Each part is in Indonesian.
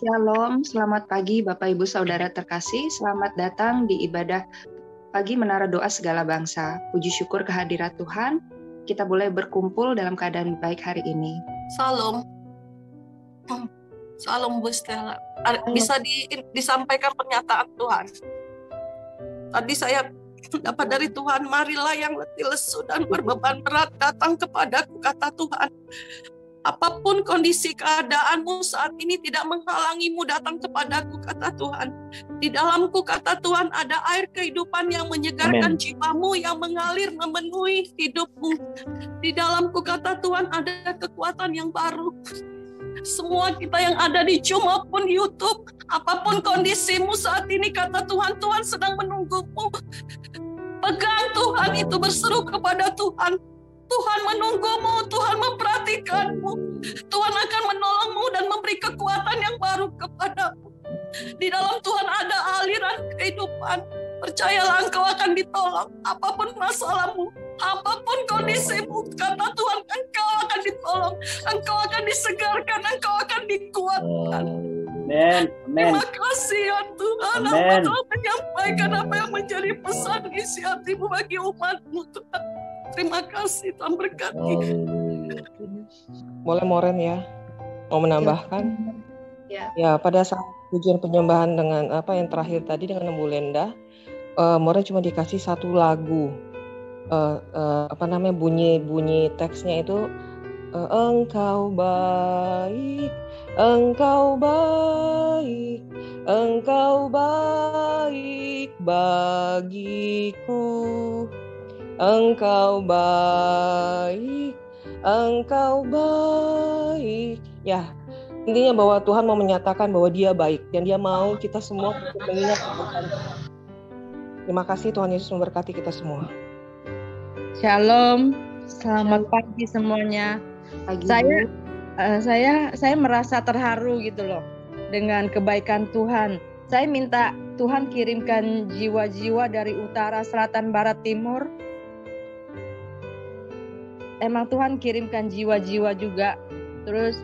Shalom, selamat pagi Bapak Ibu Saudara terkasih. Selamat datang di ibadah pagi Menara Doa Segala Bangsa. Puji syukur kehadirat Tuhan, kita boleh berkumpul dalam keadaan baik hari ini. Salam. Salam Bu Stella. Bisa disampaikan pernyataan Tuhan. Tadi saya dapat dari Tuhan, marilah yang letih lesu dan berbeban berat datang kepadaku, kata Tuhan. Apapun kondisi keadaanmu saat ini tidak menghalangimu datang kepadaku, kata Tuhan. Di dalamku, kata Tuhan, ada air kehidupan yang menyegarkan jiwamu, yang mengalir memenuhi hidupmu. Di dalamku, kata Tuhan, ada kekuatan yang baru. Semua kita yang ada di Zoom maupun YouTube, apapun kondisimu saat ini, kata Tuhan, Tuhan sedang menunggumu. Pegang Tuhan itu, berseru kepada Tuhan. Tuhan menunggumu, Tuhan memperhatikanmu. Tuhan akan menolongmu dan memberi kekuatan yang baru kepadamu. Di dalam Tuhan ada aliran kehidupan. Percayalah, engkau akan ditolong. Apapun masalahmu, apapun kondisimu, kata Tuhan, engkau akan ditolong. Engkau akan disegarkan, engkau akan dikuatkan. Amen. Terima kasih ya Tuhan. Hamba telah menyampaikan apa yang menjadi pesan isi hatimu bagi umatmu, Tuhan. Terima kasih, Tuhan berkati. Boleh Moren ya, mau menambahkan? Ya, pada saat pujian penyembahan dengan apa yang terakhir tadi dengan Bu Lenda, Moren cuma dikasih satu lagu, bunyi teksnya itu engkau baik, engkau baik, engkau baik bagiku. Engkau baik, engkau baik. Ya, intinya bahwa Tuhan mau menyatakan bahwa Dia baik dan Dia mau kita semua mengingat kebaikan. Terima kasih, Tuhan Yesus memberkati kita semua. Shalom, selamat pagi semuanya. Saya merasa terharu gitu loh dengan kebaikan Tuhan. Saya minta Tuhan kirimkan jiwa-jiwa dari utara, selatan, barat, timur. Emang Tuhan kirimkan jiwa-jiwa juga. Terus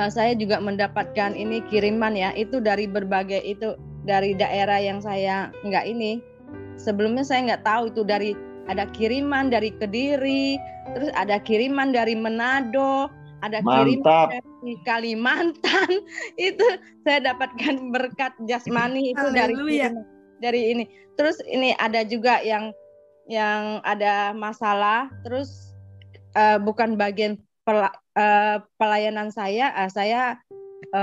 saya juga mendapatkan ini kiriman ya, itu dari berbagai, itu dari daerah yang saya nggak ini. Sebelumnya saya nggak tahu itu dari, ada kiriman dari Kediri, terus ada kiriman dari Manado, ada kiriman dari Kalimantan. Itu saya dapatkan berkat jasmani itu dari ini. Terus ini ada juga yang ada masalah, terus bukan bagian pelayanan saya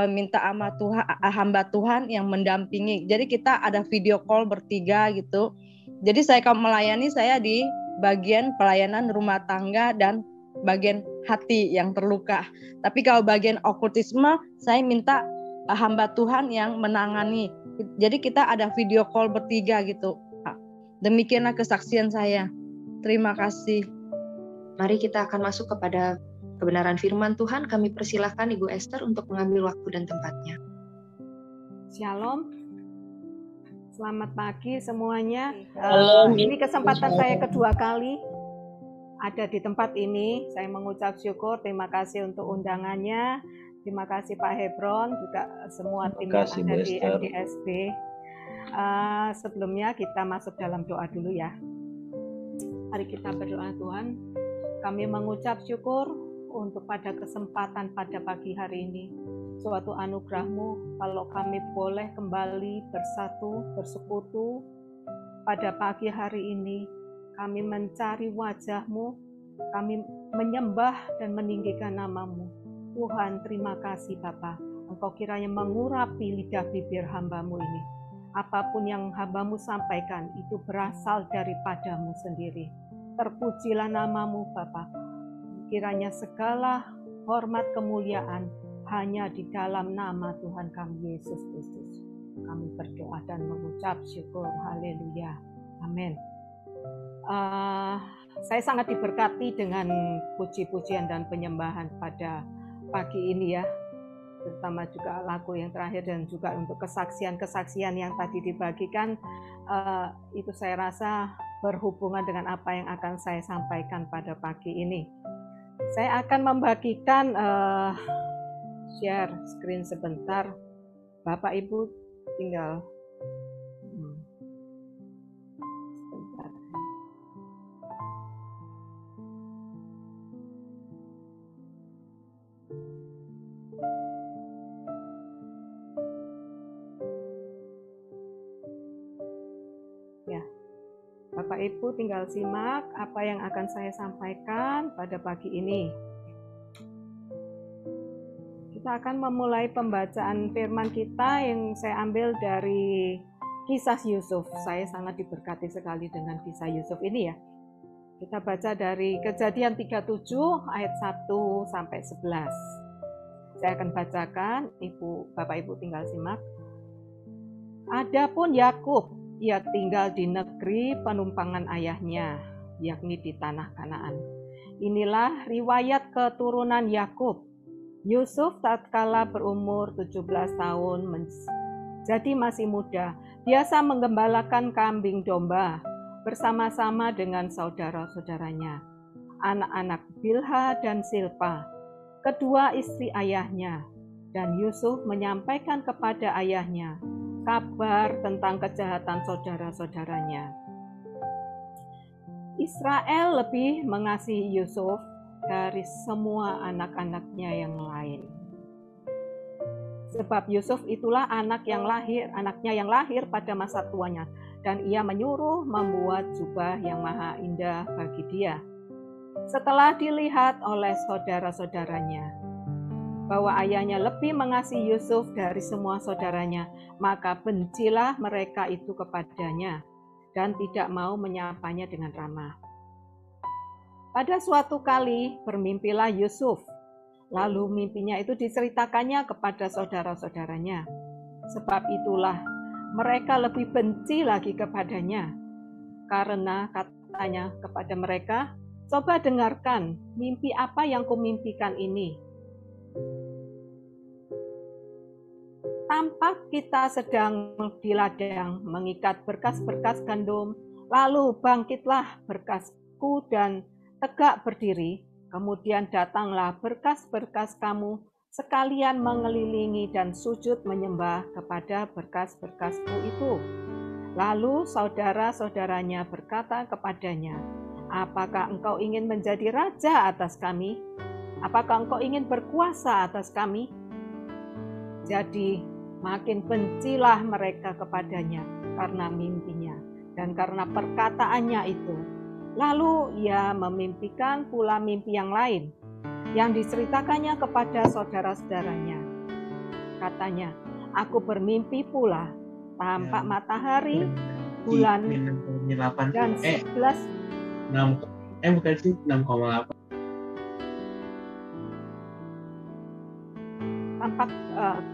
minta sama Tuhan, hamba Tuhan yang mendampingi. Jadi kita ada video call bertiga gitu. Jadi saya kalau melayani, saya di bagian pelayanan rumah tangga dan bagian hati yang terluka. Tapi kalau bagian okultisme, saya minta hamba Tuhan yang menangani. Jadi kita ada video call bertiga gitu. Demikianlah kesaksian saya. Terima kasih. Mari kita akan masuk kepada kebenaran firman Tuhan. Kami persilahkan Ibu Esther untuk mengambil waktu dan tempatnya. Shalom. Selamat pagi semuanya. Halo. Ini kesempatan saya kedua kali ada di tempat ini. Saya mengucap syukur, terima kasih untuk undangannya. Terima kasih Pak Hebron, juga semua tim yang ada di MDSB. Sebelumnya kita masuk dalam doa dulu ya. Mari kita berdoa. Tuhan, kami mengucap syukur untuk pada kesempatan pada pagi hari ini. Suatu anugerah-Mu kalau kami boleh kembali bersatu, bersekutu pada pagi hari ini. Kami mencari wajah-Mu, kami menyembah dan meninggikan nama-Mu. Tuhan, terima kasih Bapa. Engkau kiranya mengurapi lidah bibir hamba-Mu ini. Apapun yang hamba-Mu sampaikan itu berasal daripada-Mu sendiri. Terpujilah nama-Mu Bapa. Kiranya segala hormat kemuliaan hanya di dalam nama Tuhan kami Yesus Kristus. Kami berdoa dan mengucap syukur. Haleluya. Amin. Saya sangat diberkati dengan puji-pujian dan penyembahan pada pagi ini ya. Terutama juga lagu yang terakhir dan juga untuk kesaksian-kesaksian yang tadi dibagikan, itu saya rasa berhubungan dengan apa yang akan saya sampaikan pada pagi ini. Saya akan membagikan share screen sebentar. Bapak Ibu tinggal sebentar. Ya, Bapak Ibu tinggal simak apa yang akan saya sampaikan pada pagi ini. Kita akan memulai pembacaan firman kita yang saya ambil dari Kisah Yusuf. Saya sangat diberkati sekali dengan Kisah Yusuf ini ya. Kita baca dari Kejadian 37 ayat 1 sampai 11. Saya akan bacakan, Bapak Ibu tinggal simak. Adapun Yakub, ia tinggal di negeri penumpangan ayahnya, yakni di tanah Kanaan. Inilah riwayat keturunan Yakub. Yusuf tatkala berumur 17 tahun jadi masih muda, biasa menggembalakan kambing domba bersama-sama dengan saudara-saudaranya, anak-anak Bilha dan Silpa, kedua istri ayahnya. Dan Yusuf menyampaikan kepada ayahnya kabar tentang kejahatan saudara-saudaranya. Israel lebih mengasihi Yusuf dari semua anak-anaknya yang lain. Sebab Yusuf itulah anaknya yang lahir pada masa tuanya, dan ia menyuruh membuat jubah yang maha indah bagi dia. Setelah dilihat oleh saudara-saudaranya bahwa ayahnya lebih mengasihi Yusuf dari semua saudaranya, maka bencilah mereka itu kepadanya dan tidak mau menyapanya dengan ramah. Pada suatu kali bermimpilah Yusuf, lalu mimpinya itu diceritakannya kepada saudara-saudaranya. Sebab itulah mereka lebih benci lagi kepadanya, karena katanya kepada mereka, coba dengarkan mimpi apa yang kumimpikan ini. Tampak kita sedang di ladang mengikat berkas-berkas gandum, lalu bangkitlah berkasku dan tegak berdiri, kemudian datanglah berkas-berkas kamu sekalian mengelilingi dan sujud menyembah kepada berkas-berkasku itu. Lalu saudara-saudaranya berkata kepadanya, apakah engkau ingin menjadi raja atas kami? Apakah engkau ingin berkuasa atas kami? Jadi makin bencilah mereka kepadanya karena mimpinya dan karena perkataannya itu. Lalu ia memimpikan pula mimpi yang lain yang diceritakannya kepada saudara-saudaranya. Katanya, aku bermimpi pula tampak matahari, bulan, dan 6,8.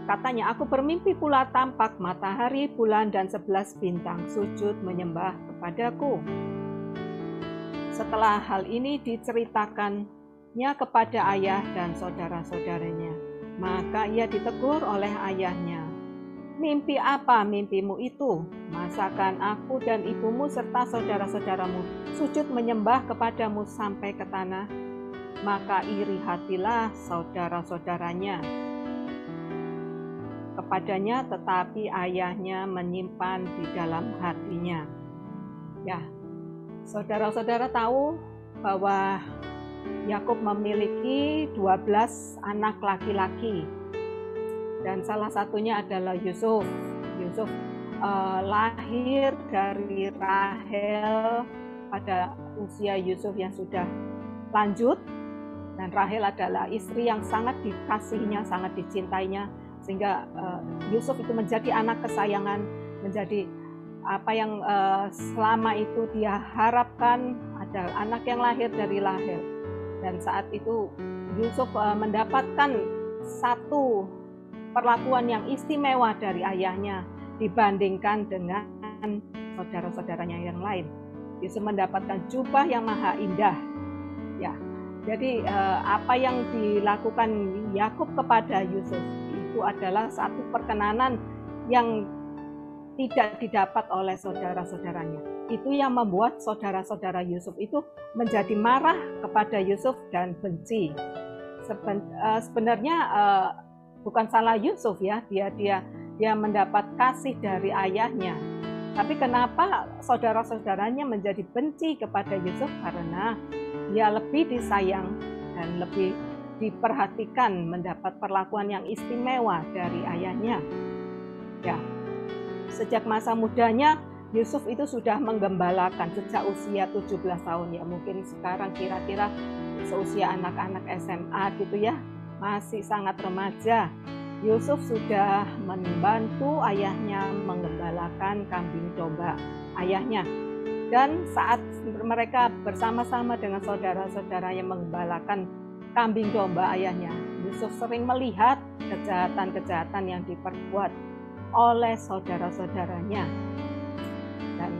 Katanya, aku bermimpi pula tampak matahari, bulan, dan 11 bintang sujud menyembah kepadaku. Setelah hal ini diceritakannya kepada ayah dan saudara-saudaranya, maka ia ditegur oleh ayahnya. Mimpi apa mimpimu itu? Masakan aku dan ibumu serta saudara-saudaramu sujud menyembah kepadamu sampai ke tanah? Maka iri hatilah saudara-saudaranya kepadanya, tetapi ayahnya menyimpan di dalam hatinya. Ya, saudara-saudara tahu bahwa Yakub memiliki 12 anak laki-laki dan salah satunya adalah Yusuf. Yusuf lahir dari Rahel pada usia Yusuf yang sudah lanjut, dan Rahel adalah istri yang sangat dikasihinya, sangat dicintainya, sehingga Yusuf itu menjadi anak kesayangan, menjadi apa yang selama itu dia harapkan, ada anak yang lahir dari Rahel. Dan saat itu Yusuf mendapatkan satu perlakuan yang istimewa dari ayahnya dibandingkan dengan saudara-saudaranya yang lain. Yusuf mendapatkan jubah yang maha indah. Ya, jadi apa yang dilakukan Yakub kepada Yusuf itu adalah satu perkenanan yang tidak didapat oleh saudara-saudaranya. Itu yang membuat saudara-saudara Yusuf itu menjadi marah kepada Yusuf dan benci. Sebenarnya bukan salah Yusuf ya, dia mendapat kasih dari ayahnya. Tapi kenapa saudara-saudaranya menjadi benci kepada Yusuf? Karena dia lebih disayang dan lebih diperhatikan, mendapat perlakuan yang istimewa dari ayahnya. Ya, sejak masa mudanya Yusuf itu sudah menggembalakan sejak usia 17 tahun ya, mungkin sekarang kira-kira seusia anak-anak SMA gitu ya, masih sangat remaja. Yusuf sudah membantu ayahnya menggembalakan kambing domba ayahnya. Dan saat mereka bersama-sama dengan saudara-saudaranya menggembalakan kambing domba ayahnya, Yusuf sering melihat kejahatan-kejahatan yang diperbuat oleh saudara-saudaranya. Dan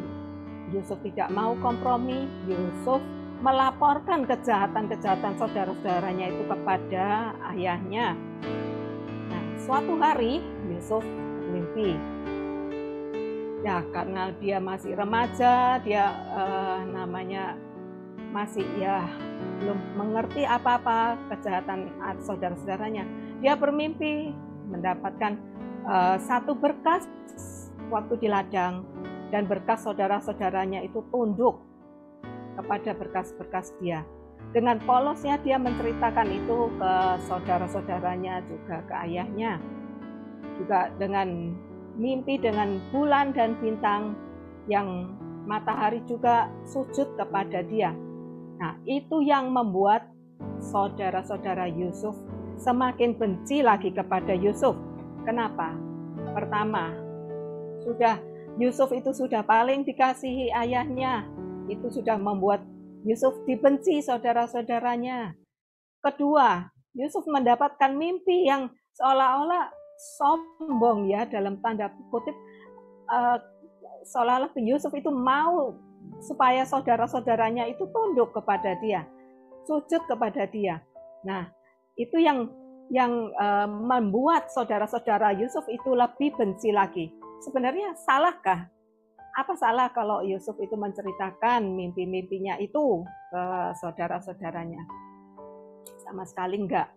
Yusuf tidak mau kompromi. Yusuf melaporkan kejahatan-kejahatan saudara-saudaranya itu kepada ayahnya. Nah, suatu hari Yusuf mimpi. Ya, karena dia masih remaja, dia masih ya belum mengerti apa-apa kejahatan saudara-saudaranya. Dia bermimpi mendapatkan satu berkas waktu di ladang, dan berkas saudara-saudaranya itu tunduk kepada berkas-berkas dia. Dengan polosnya dia menceritakan itu ke saudara-saudaranya, juga ke ayahnya. Juga dengan mimpi dengan bulan dan bintang, yang matahari juga sujud kepada dia. Nah, itu yang membuat saudara-saudara Yusuf semakin benci lagi kepada Yusuf. Kenapa? Pertama, Yusuf itu sudah paling dikasihi ayahnya. Itu sudah membuat Yusuf dibenci saudara-saudaranya. Kedua, Yusuf mendapatkan mimpi yang seolah-olah sombong ya, dalam tanda kutip, seolah-olah Yusuf itu mau supaya saudara-saudaranya itu tunduk kepada dia, sujud kepada dia. Nah, itu yang membuat saudara-saudara Yusuf itu lebih benci lagi. Sebenarnya salahkah? Apa salah kalau Yusuf itu menceritakan mimpi-mimpinya itu ke saudara-saudaranya? Sama sekali enggak.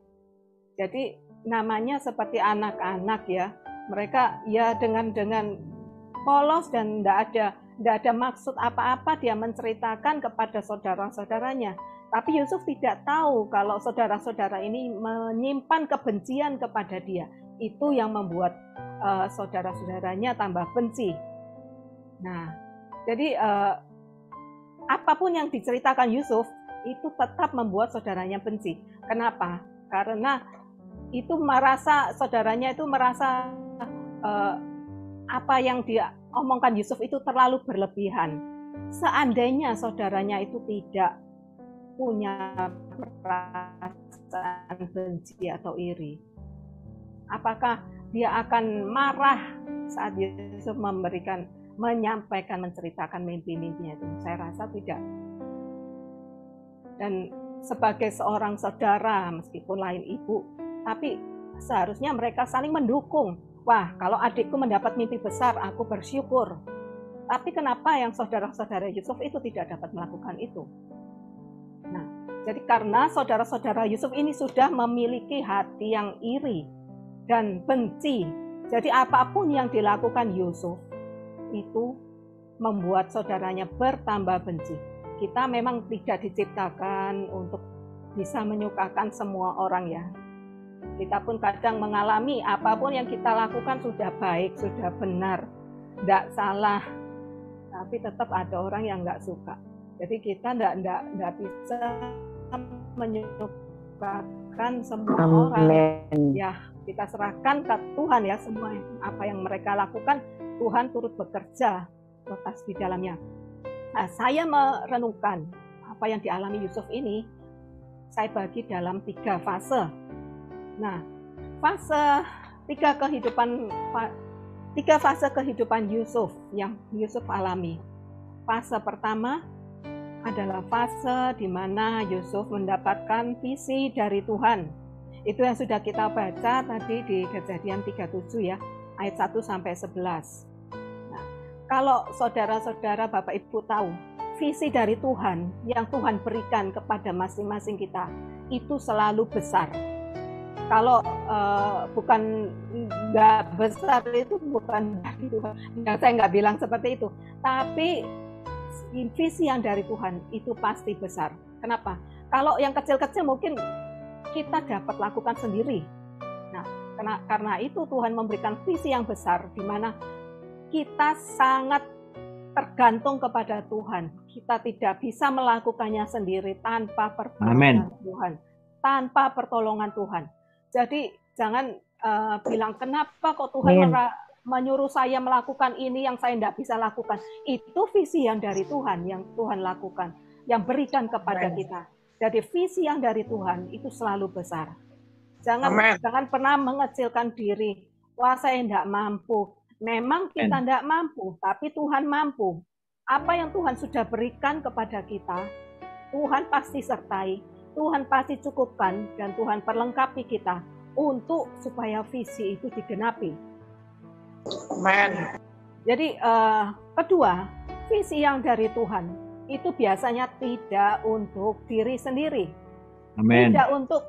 Jadi namanya seperti anak-anak ya. Mereka ya dengan polos dan enggak ada maksud apa-apa dia menceritakan kepada saudara-saudaranya. Tapi Yusuf tidak tahu kalau saudara-saudara ini menyimpan kebencian kepada dia. Itu yang membuat saudara-saudaranya tambah benci. Nah, jadi apapun yang diceritakan Yusuf itu tetap membuat saudaranya benci. Kenapa? Karena itu saudaranya itu merasa apa yang dia omongkan Yusuf itu terlalu berlebihan. Seandainya saudaranya itu tidak punya perasaan benci atau iri, apakah dia akan marah saat Yusuf menceritakan mimpi-mimpinya itu? Saya rasa tidak. Dan sebagai seorang saudara, meskipun lain ibu, tapi seharusnya mereka saling mendukung. Wah, kalau adikku mendapat mimpi besar, aku bersyukur. Tapi kenapa yang saudara-saudara Yusuf itu tidak dapat melakukan itu? Nah, jadi karena saudara-saudara Yusuf ini sudah memiliki hati yang iri dan benci. Jadi apapun yang dilakukan Yusuf itu membuat saudaranya bertambah benci. Kita memang tidak diciptakan untuk bisa menyukakan semua orang ya. Kita pun kadang mengalami apapun yang kita lakukan sudah baik, sudah benar, tidak salah. Tapi tetap ada orang yang nggak suka. Jadi kita tidak bisa menyukakan semua orang. Ya, kita serahkan ke Tuhan ya, semua apa yang mereka lakukan, Tuhan turut bekerja atas di dalamnya. Nah, saya merenungkan apa yang dialami Yusuf ini, saya bagi dalam 3 fase. Nah, tiga fase kehidupan Yusuf yang Yusuf alami. Fase pertama adalah fase di mana Yusuf mendapatkan visi dari Tuhan. Itu yang sudah kita baca tadi di Kejadian 37 ya, ayat 1 sampai 11. Nah, kalau saudara-saudara, Bapak Ibu tahu, visi dari Tuhan yang Tuhan berikan kepada masing-masing kita itu selalu besar. Kalau bukan nggak besar itu bukan dari Tuhan. Saya nggak bilang seperti itu. Tapi visi yang dari Tuhan itu pasti besar. Kenapa? Kalau yang kecil-kecil mungkin kita dapat lakukan sendiri. Nah, karena itu Tuhan memberikan visi yang besar, di mana kita sangat tergantung kepada Tuhan. Kita tidak bisa melakukannya sendiri tanpa pertolongan Tuhan. Tanpa pertolongan Tuhan. Jadi jangan bilang kenapa kok Tuhan menyuruh saya melakukan ini yang saya tidak bisa lakukan. Itu visi yang dari Tuhan, yang Tuhan lakukan, yang berikan kepada kita. Jadi visi yang dari Tuhan itu selalu besar. Jangan pernah mengecilkan diri. Wah, saya tidak mampu. Memang kita tidak mampu, tapi Tuhan mampu. Apa yang Tuhan sudah berikan kepada kita, Tuhan pasti sertai. Tuhan pasti cukupkan dan Tuhan perlengkapi kita untuk supaya visi itu digenapi. Amen. Jadi kedua, visi yang dari Tuhan itu biasanya tidak untuk diri sendiri. Amen. Tidak untuk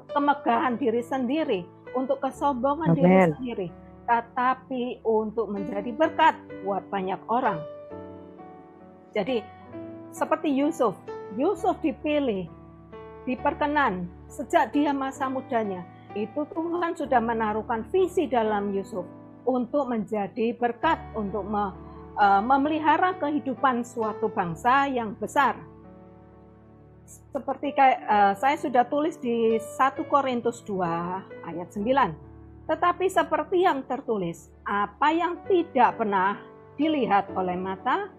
kemegahan diri sendiri, untuk kesombongan diri sendiri, tetapi untuk menjadi berkat buat banyak orang. Jadi seperti Yusuf dipilih, diperkenan sejak dia masa mudanya. Itu Tuhan sudah menaruhkan visi dalam Yusuf untuk menjadi berkat, untuk memelihara kehidupan suatu bangsa yang besar. Seperti saya sudah tulis di 1 Korintus 2 ayat 9. Tetapi seperti yang tertulis, apa yang tidak pernah dilihat oleh mata,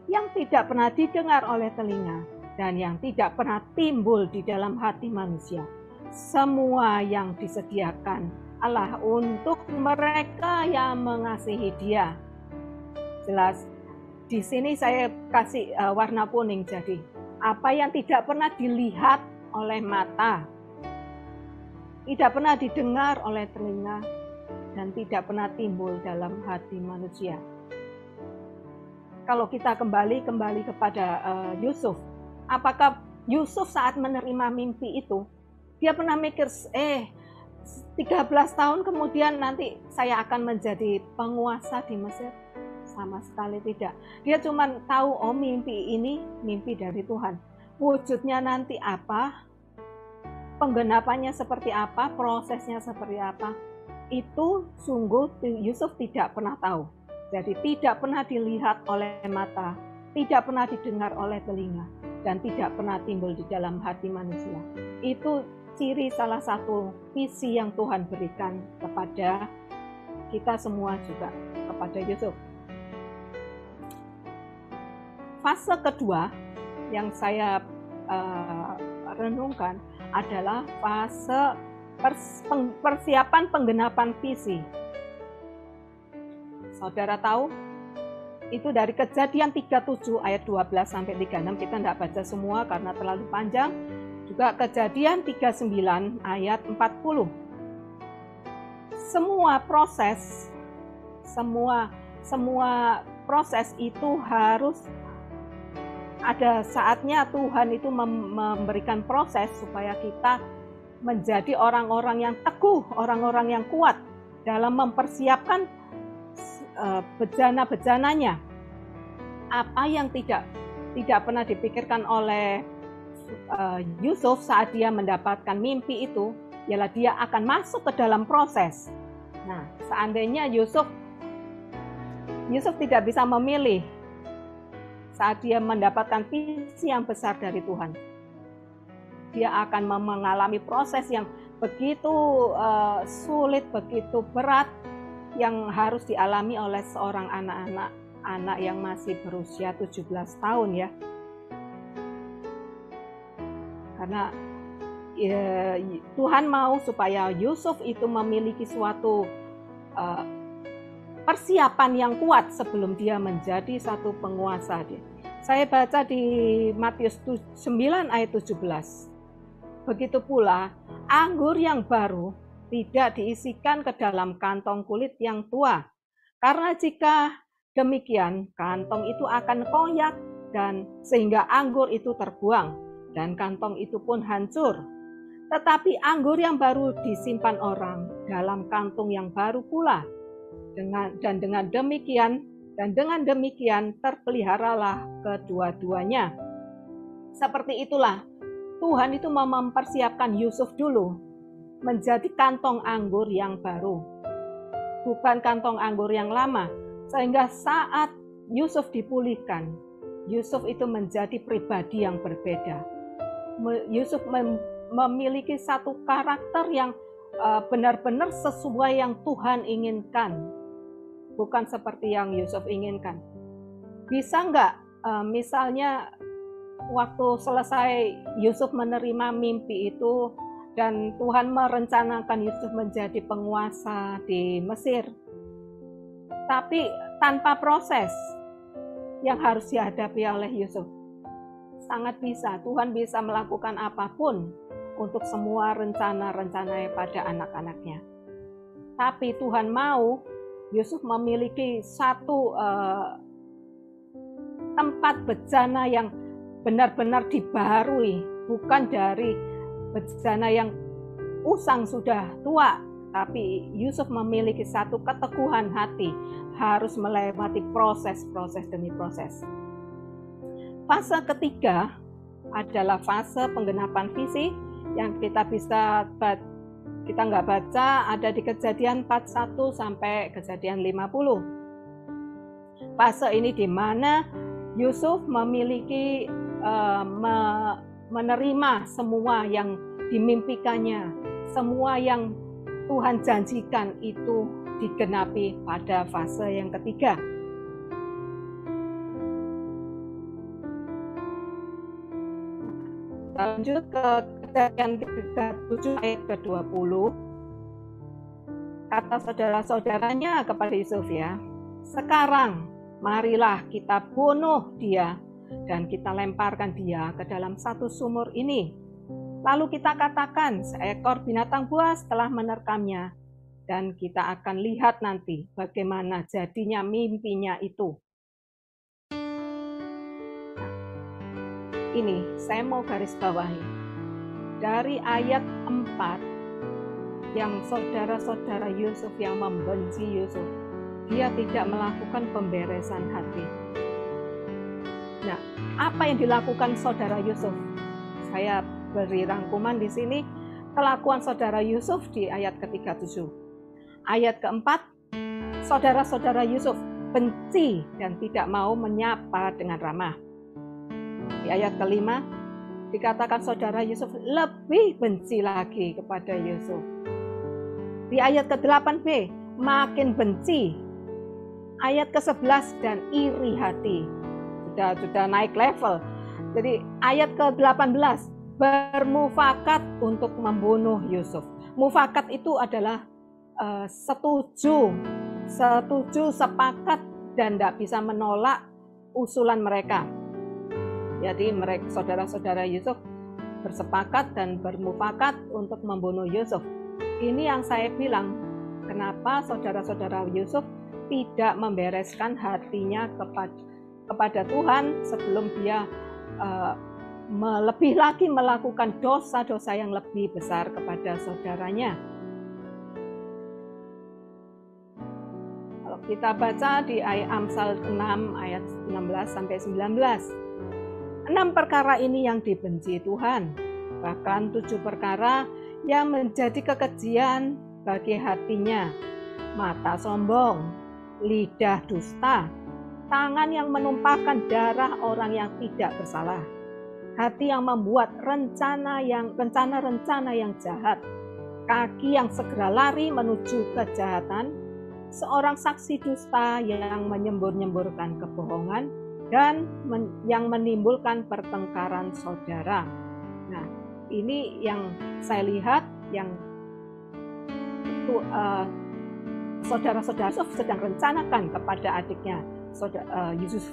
yang tidak pernah didengar oleh telinga, dan yang tidak pernah timbul di dalam hati manusia. Semua yang disediakan Allah untuk mereka yang mengasihi Dia. Jelas, di sini saya kasih warna kuning. Jadi, apa yang tidak pernah dilihat oleh mata, tidak pernah didengar oleh telinga, dan tidak pernah timbul dalam hati manusia. Kalau kita kembali kepada Yusuf, apakah Yusuf saat menerima mimpi itu, dia pernah mikir, 13 tahun kemudian nanti saya akan menjadi penguasa di Mesir? Sama sekali tidak. Dia cuma tahu, mimpi ini mimpi dari Tuhan. Wujudnya nanti apa, penggenapannya seperti apa, prosesnya seperti apa, itu sungguh Yusuf tidak pernah tahu. Jadi tidak pernah dilihat oleh mata, tidak pernah didengar oleh telinga, dan tidak pernah timbul di dalam hati manusia. Itu ciri salah satu visi yang Tuhan berikan kepada kita semua juga, kepada Yusuf. Fase kedua yang saya renungkan adalah fase persiapan penggenapan visi. Saudara tahu, itu dari Kejadian 37 ayat 12 sampai 36, kita tidak baca semua karena terlalu panjang. Juga Kejadian 39 ayat 40. Semua proses itu harus ada saatnya. Tuhan itu memberikan proses supaya kita menjadi orang-orang yang teguh, orang-orang yang kuat dalam mempersiapkan bejana-bejananya. Apa yang tidak pernah dipikirkan oleh Yusuf saat dia mendapatkan mimpi itu, ialah dia akan masuk ke dalam proses. Nah, seandainya Yusuf tidak bisa memilih saat dia mendapatkan visi yang besar dari Tuhan, dia akan mengalami proses yang begitu sulit, begitu berat, yang harus dialami oleh seorang anak yang masih berusia 17 tahun ya. Karena Tuhan mau supaya Yusuf itu memiliki suatu persiapan yang kuat sebelum dia menjadi satu penguasa. Saya baca di Matius 9 ayat 17. Begitu pula anggur yang baru tidak diisikan ke dalam kantong kulit yang tua. Karena jika demikian, kantong itu akan koyak dan sehingga anggur itu terbuang dan kantong itu pun hancur. Tetapi anggur yang baru disimpan orang dalam kantung yang baru pula. Dengan demikian terpeliharalah kedua-duanya. Seperti itulah Tuhan itu mau mempersiapkan Yusuf dulu menjadi kantong anggur yang baru, bukan kantong anggur yang lama, sehingga saat Yusuf dipulihkan, Yusuf itu menjadi pribadi yang berbeda. Yusuf memiliki satu karakter yang benar-benar sesuai yang Tuhan inginkan, bukan seperti yang Yusuf inginkan. Bisa nggak misalnya waktu selesai Yusuf menerima mimpi itu dan Tuhan merencanakan Yusuf menjadi penguasa di Mesir, tapi tanpa proses yang harus dihadapi oleh Yusuf? Sangat bisa, Tuhan bisa melakukan apapun untuk semua rencana-rencananya pada anak-anaknya. Tapi Tuhan mau Yusuf memiliki satu tempat bejana yang benar-benar dibaharui, bukan dari bejana yang usang sudah tua, tapi Yusuf memiliki satu keteguhan hati, harus melewati proses demi proses. Fase ketiga adalah fase penggenapan visi yang kita nggak baca, ada di Kejadian 41 sampai Kejadian 50. Fase ini di mana Yusuf memiliki menerima semua yang dimimpikannya, semua yang Tuhan janjikan itu digenapi pada fase yang ketiga. Lanjut ke Kejadian 37 ayat ke-20. Kata saudara-saudaranya kepada Yusuf, ya, sekarang marilah kita bunuh dia dan kita lemparkan dia ke dalam satu sumur ini. Lalu kita katakan seekor binatang buas telah menerkamnya, dan kita akan lihat nanti bagaimana jadinya mimpinya itu. Ini saya mau garis bawahi. Dari ayat 4, yang saudara-saudara Yusuf yang membenci Yusuf, dia tidak melakukan pemberesan hati. Nah, apa yang dilakukan saudara Yusuf? Saya beri rangkuman di sini kelakuan saudara Yusuf di ayat ke-37. Ayat keempat, saudara-saudara Yusuf benci dan tidak mau menyapa dengan ramah. Di ayat kelima, dikatakan saudara Yusuf lebih benci lagi kepada Yusuf. Di ayat ke-8b, makin benci. Ayat ke-11, dan iri hati. Sudah naik level. Jadi ayat ke-18, bermufakat untuk membunuh Yusuf. Mufakat itu adalah setuju, sepakat, dan tidak bisa menolak usulan mereka. Jadi mereka, saudara-saudara Yusuf, bersepakat dan bermufakat untuk membunuh Yusuf. Ini yang saya bilang, kenapa saudara-saudara Yusuf tidak membereskan hatinya kepada Tuhan sebelum dia lebih lagi melakukan dosa-dosa yang lebih besar kepada saudaranya. Kalau kita baca di Amsal 6 ayat 16 sampai 19. 6 perkara ini yang dibenci Tuhan, bahkan 7 perkara yang menjadi kekejian bagi hatinya: mata sombong, lidah dusta, tangan yang menumpahkan darah orang yang tidak bersalah, hati yang membuat rencana-rencana yang jahat, kaki yang segera lari menuju kejahatan, seorang saksi dusta yang menyembur-nyemburkan kebohongan, dan yang menimbulkan pertengkaran saudara. Nah, ini yang saya lihat yang itu saudara-saudara Yusuf sedang rencanakan kepada adiknya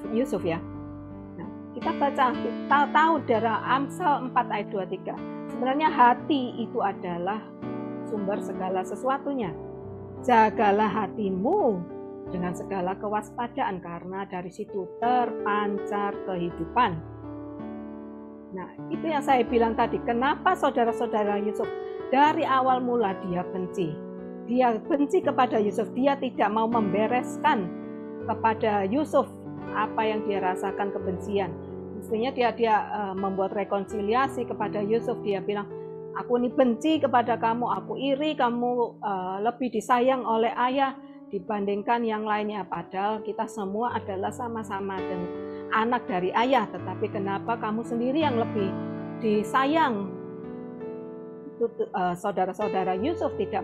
Yusuf, ya. Nah, kita baca, kita tahu dari Amsal 4 ayat 23. Sebenarnya hati itu adalah sumber segala sesuatunya. Jagalah hatimu dengan segala kewaspadaan, karena dari situ terpancar kehidupan. Nah, itu yang saya bilang tadi, kenapa saudara-saudara Yusuf dari awal mula dia benci. Dia benci kepada Yusuf, dia tidak mau membereskan kepada Yusuf apa yang dia rasakan kebencian. Mestinya dia membuat rekonsiliasi kepada Yusuf, dia bilang, aku ini benci kepada kamu, aku iri kamu lebih disayang oleh ayah dibandingkan yang lainnya. Padahal kita semua adalah sama-sama anak dari ayah, tetapi kenapa kamu sendiri yang lebih disayang? Saudara-saudara Yusuf tidak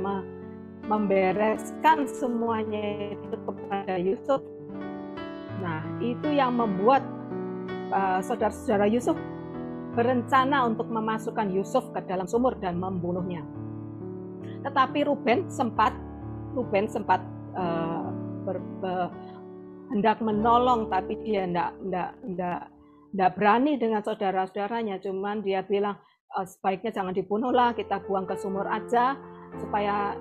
membereskan semuanya itu kepada Yusuf. Nah, itu yang membuat saudara-saudara Yusuf berencana untuk memasukkan Yusuf ke dalam sumur dan membunuhnya. Tetapi Ruben sempat hendak menolong, tapi dia tidak berani dengan saudara-saudaranya. Cuman dia bilang, sebaiknya jangan dibunuhlah, kita buang ke sumur aja, supaya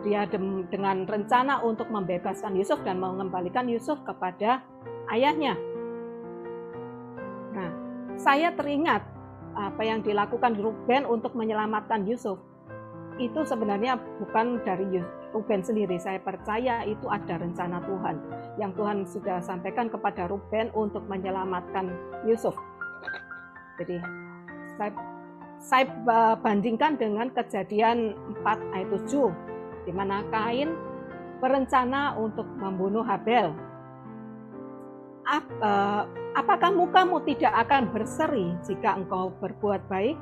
dia dengan rencana untuk membebaskan Yusuf dan mengembalikan Yusuf kepada ayahnya. Nah, saya teringat apa yang dilakukan Ruben untuk menyelamatkan Yusuf. Itu sebenarnya bukan dari Ruben sendiri. Saya percaya itu ada rencana Tuhan yang Tuhan sudah sampaikan kepada Ruben untuk menyelamatkan Yusuf. Jadi saya bandingkan dengan Kejadian 4 ayat 7, di mana Kain berencana untuk membunuh Habel. Apakah mukamu tidak akan berseri jika engkau berbuat baik?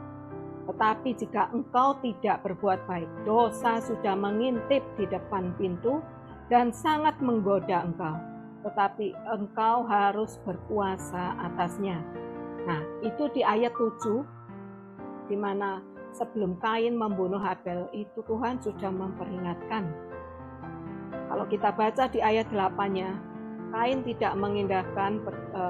Tetapi jika engkau tidak berbuat baik, dosa sudah mengintip di depan pintu dan sangat menggoda engkau. Tetapi engkau harus berpuasa atasnya. Nah, itu di ayat 7, di mana sebelum Kain membunuh Habel, itu Tuhan sudah memperingatkan. Kalau kita baca di ayat 8-nya, Kain tidak mengindahkan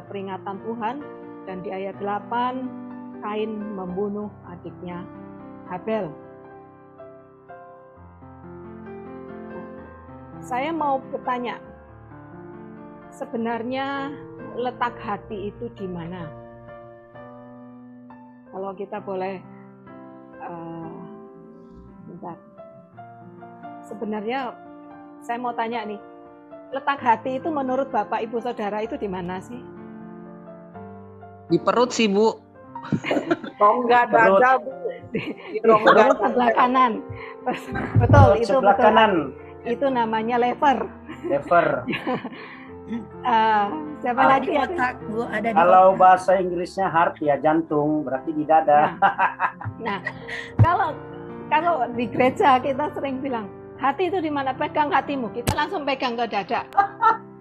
peringatan Tuhan, dan di ayat 8 Kain membunuh adiknya Habel. Saya mau bertanya, sebenarnya letak hati itu di mana? Kalau kita boleh, bentar. Sebenarnya saya mau tanya nih, letak hati itu menurut Bapak Ibu Saudara itu di mana sih? Di perut sih, Bu. Rongga dada, Bu. Di perut sebelah kanan. Betul, itu sebelah betul. kanan. Itu namanya lever. Lever. Siapa lagi ya? Bu, ada di Kalau bahasa Inggrisnya heart ya jantung, berarti di dada. Nah, kalau di gereja kita sering bilang, hati itu di mana? Pegang hatimu. Kita langsung pegang ke dada.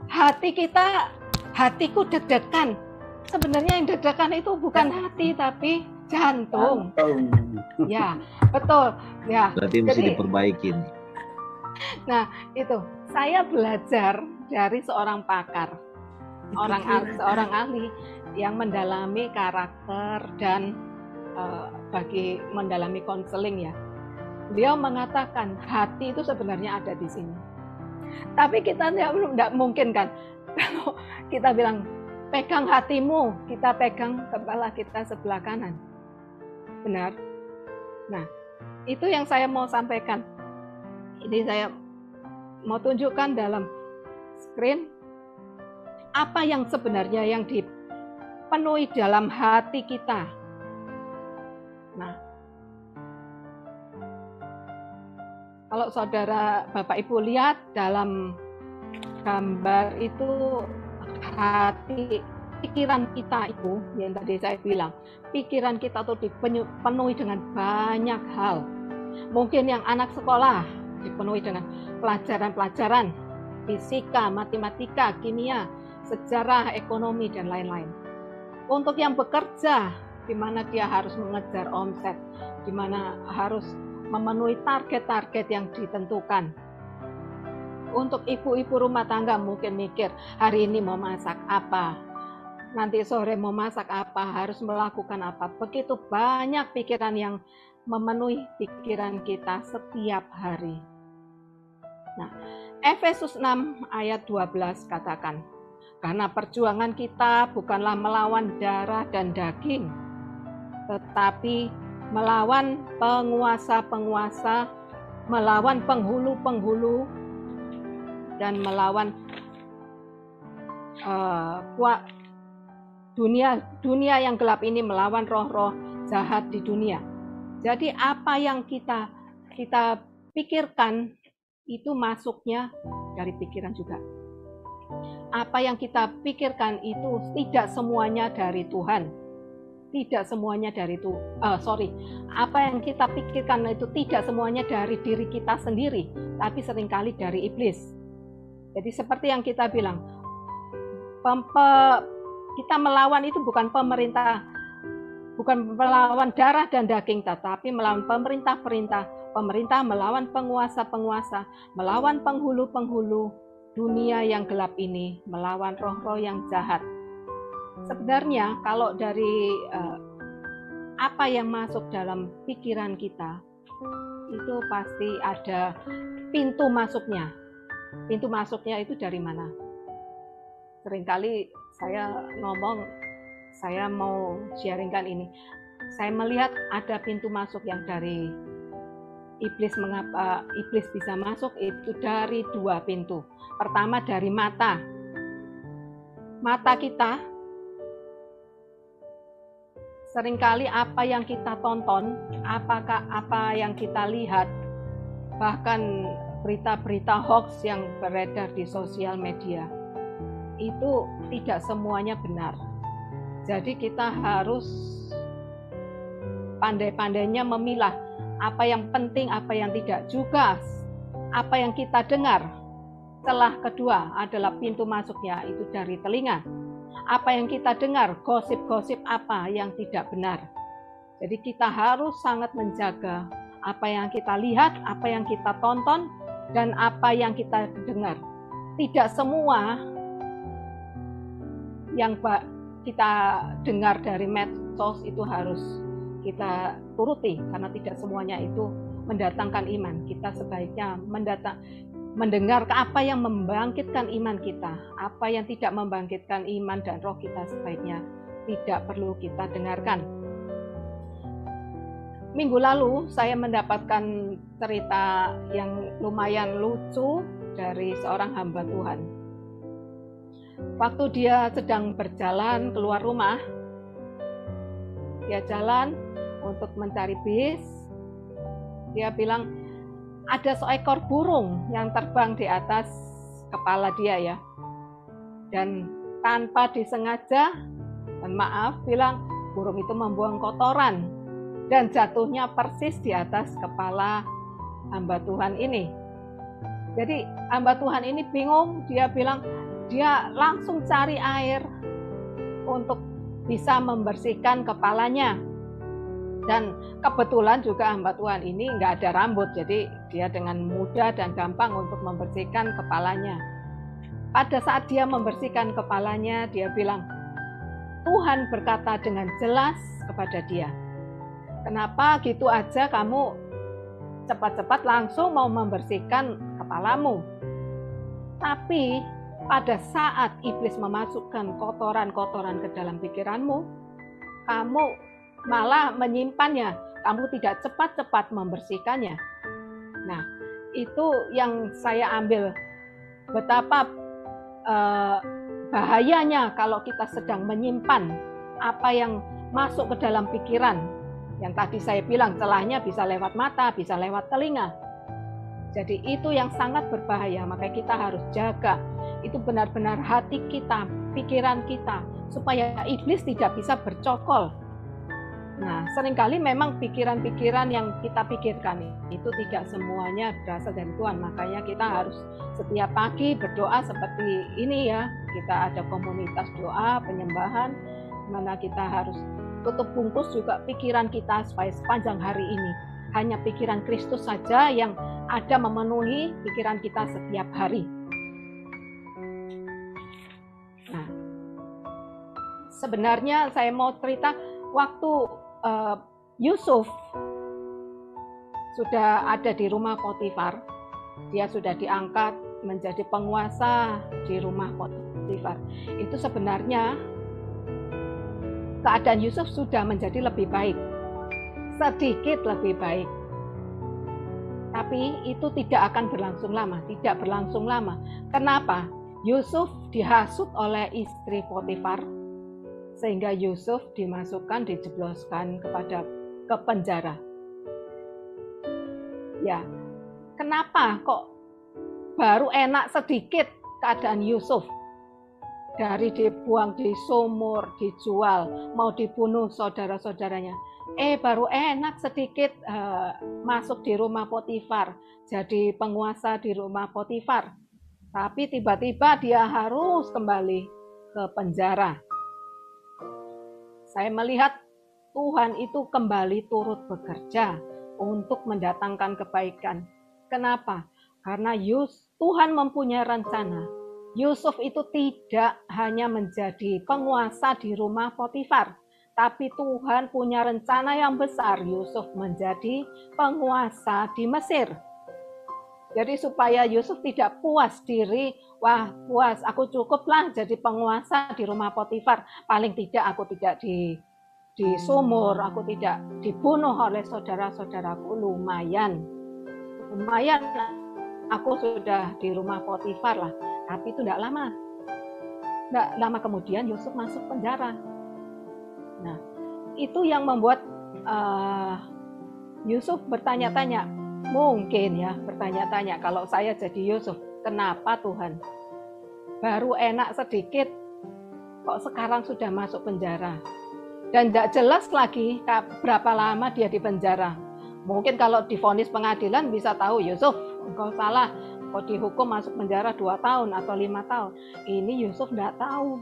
Hatiku deg-degan. Sebenarnya yang deg-degan itu bukan hati tapi jantung. Ya, betul. Ya. Berarti mesti diperbaikin. Nah, itu saya belajar dari seorang pakar, seorang ahli yang mendalami karakter dan bagi mendalami konseling ya. Beliau mengatakan hati itu sebenarnya ada di sini. Tapi kita tidak mungkin kan kalau kita bilang pegang hatimu, kita pegang kepala kita sebelah kanan. Benar? Nah, itu yang saya mau sampaikan. Ini saya mau tunjukkan dalam screen apa yang sebenarnya yang dipenuhi dalam hati kita. Nah, kalau saudara Bapak Ibu lihat dalam gambar itu, hati, pikiran kita itu yang tadi saya bilang, pikiran kita tuh dipenuhi dengan banyak hal. Mungkin yang anak sekolah dipenuhi dengan pelajaran-pelajaran fisika, matematika, kimia, sejarah, ekonomi, dan lain-lain. Untuk yang bekerja, di mana dia harus mengejar omset, di mana harus memenuhi target-target yang ditentukan. Untuk ibu-ibu rumah tangga mungkin mikir, hari ini mau masak apa, nanti sore mau masak apa, harus melakukan apa. Begitu banyak pikiran yang memenuhi pikiran kita setiap hari. Nah, Efesus 6 ayat 12 katakan, karena perjuangan kita bukanlah melawan darah dan daging, tetapi melawan penguasa-penguasa, melawan penghulu-penghulu, dan melawan dunia yang gelap ini, melawan roh-roh jahat di dunia. Jadi apa yang kita pikirkan itu masuknya dari pikiran juga. Apa yang kita pikirkan itu tidak semuanya dari Tuhan. Tidak semuanya dari apa yang kita pikirkan itu tidak semuanya dari diri kita sendiri, tapi seringkali dari iblis. Jadi seperti yang kita bilang, kita melawan itu bukan pemerintah, bukan melawan darah dan daging, tetapi melawan pemerintah melawan penguasa-penguasa, melawan penghulu-penghulu dunia yang gelap ini, melawan roh-roh yang jahat. Sebenarnya kalau dari apa yang masuk dalam pikiran kita, itu pasti ada pintu masuknya. Pintu masuknya itu dari mana? Seringkali saya mau sharingkan ini. Saya melihat ada pintu masuk yang dari iblis. Mengapa iblis bisa masuk? Itu dari dua pintu. Pertama dari mata. Mata kita, seringkali apa yang kita tonton, apa yang kita lihat, bahkan berita-berita hoax yang beredar di sosial media, itu tidak semuanya benar. Jadi kita harus pandai-pandainya memilah apa yang penting, apa yang tidak. Juga apa yang kita dengar. Celah kedua adalah pintu masuknya itu dari telinga. Apa yang kita dengar, gosip-gosip apa yang tidak benar. Jadi kita harus sangat menjaga apa yang kita lihat, apa yang kita tonton, dan apa yang kita dengar. Tidak semua yang kita dengar dari medsos itu harus kita turuti, karena tidak semuanya itu mendatangkan iman. Kita sebaiknya mendengar ke apa yang membangkitkan iman kita, apa yang tidak membangkitkan iman dan roh kita sebaiknya tidak perlu kita dengarkan. Minggu lalu saya mendapatkan cerita yang lumayan lucu dari seorang hamba Tuhan. Waktu dia sedang berjalan keluar rumah, dia jalan untuk mencari bis, dia bilang ada seekor burung yang terbang di atas kepala dia ya. Dan tanpa disengaja, dan maaf, bilang burung itu membuang kotoran dan jatuhnya persis di atas kepala hamba Tuhan ini. Jadi hamba Tuhan ini bingung, dia bilang dia langsung cari air untuk bisa membersihkan kepalanya. Dan kebetulan juga hamba Tuhan ini nggak ada rambut, jadi dia dengan mudah dan gampang untuk membersihkan kepalanya. Pada saat dia membersihkan kepalanya, dia bilang, Tuhan berkata dengan jelas kepada dia, kenapa gitu aja kamu cepat-cepat langsung mau membersihkan kepalamu? Tapi pada saat iblis memasukkan kotoran-kotoran ke dalam pikiranmu, kamu malah menyimpannya, kamu tidak cepat-cepat membersihkannya. Nah, itu yang saya ambil, betapa bahayanya kalau kita sedang menyimpan apa yang masuk ke dalam pikiran. Yang tadi saya bilang, celahnya bisa lewat mata, bisa lewat telinga. Jadi itu yang sangat berbahaya, makanya kita harus jaga. Itu benar-benar hati kita, pikiran kita, supaya iblis tidak bisa bercokol. Nah, seringkali memang pikiran-pikiran yang kita pikirkan itu tidak semuanya berasal dari Tuhan. Makanya kita harus setiap pagi berdoa seperti ini ya. Kita ada komunitas doa, penyembahan, mana kita harus tutup bungkus juga pikiran kita supaya sepanjang hari ini hanya pikiran Kristus saja yang ada memenuhi pikiran kita setiap hari. Nah, sebenarnya saya mau cerita waktu Yusuf sudah ada di rumah Potifar, dia sudah diangkat menjadi penguasa di rumah Potifar. Itu sebenarnya keadaan Yusuf sudah menjadi lebih baik, sedikit lebih baik. Tapi itu tidak akan berlangsung lama, tidak berlangsung lama. Kenapa? Yusuf dihasut oleh istri Potifar, sehingga Yusuf dimasukkan, dijebloskan ke penjara. Ya, kenapa kok baru enak sedikit keadaan Yusuf? Dari dibuang di sumur, dijual, mau dibunuh saudara-saudaranya. Baru enak sedikit masuk di rumah Potifar, jadi penguasa di rumah Potifar. Tapi tiba-tiba dia harus kembali ke penjara. Saya melihat Tuhan itu kembali turut bekerja untuk mendatangkan kebaikan. Kenapa? Karena Tuhan mempunyai rencana. Yusuf itu tidak hanya menjadi penguasa di rumah Potifar, tapi Tuhan punya rencana yang besar. Yusuf menjadi penguasa di Mesir. Jadi supaya Yusuf tidak puas diri, wah puas, aku cukuplah jadi penguasa di rumah Potifar. Paling tidak aku tidak di sumur, aku tidak dibunuh oleh saudara-saudaraku, lumayan aku sudah di rumah Potifar lah. Tapi itu tidak lama kemudian Yusuf masuk penjara. Nah, itu yang membuat Yusuf bertanya-tanya, kalau saya jadi Yusuf, kenapa Tuhan baru enak sedikit kok sekarang sudah masuk penjara? Dan tidak jelas lagi berapa lama dia di penjara. Mungkin kalau divonis pengadilan bisa tahu, Yusuf engkau salah, kok dihukum masuk penjara 2 tahun atau 5 tahun. Ini Yusuf tidak tahu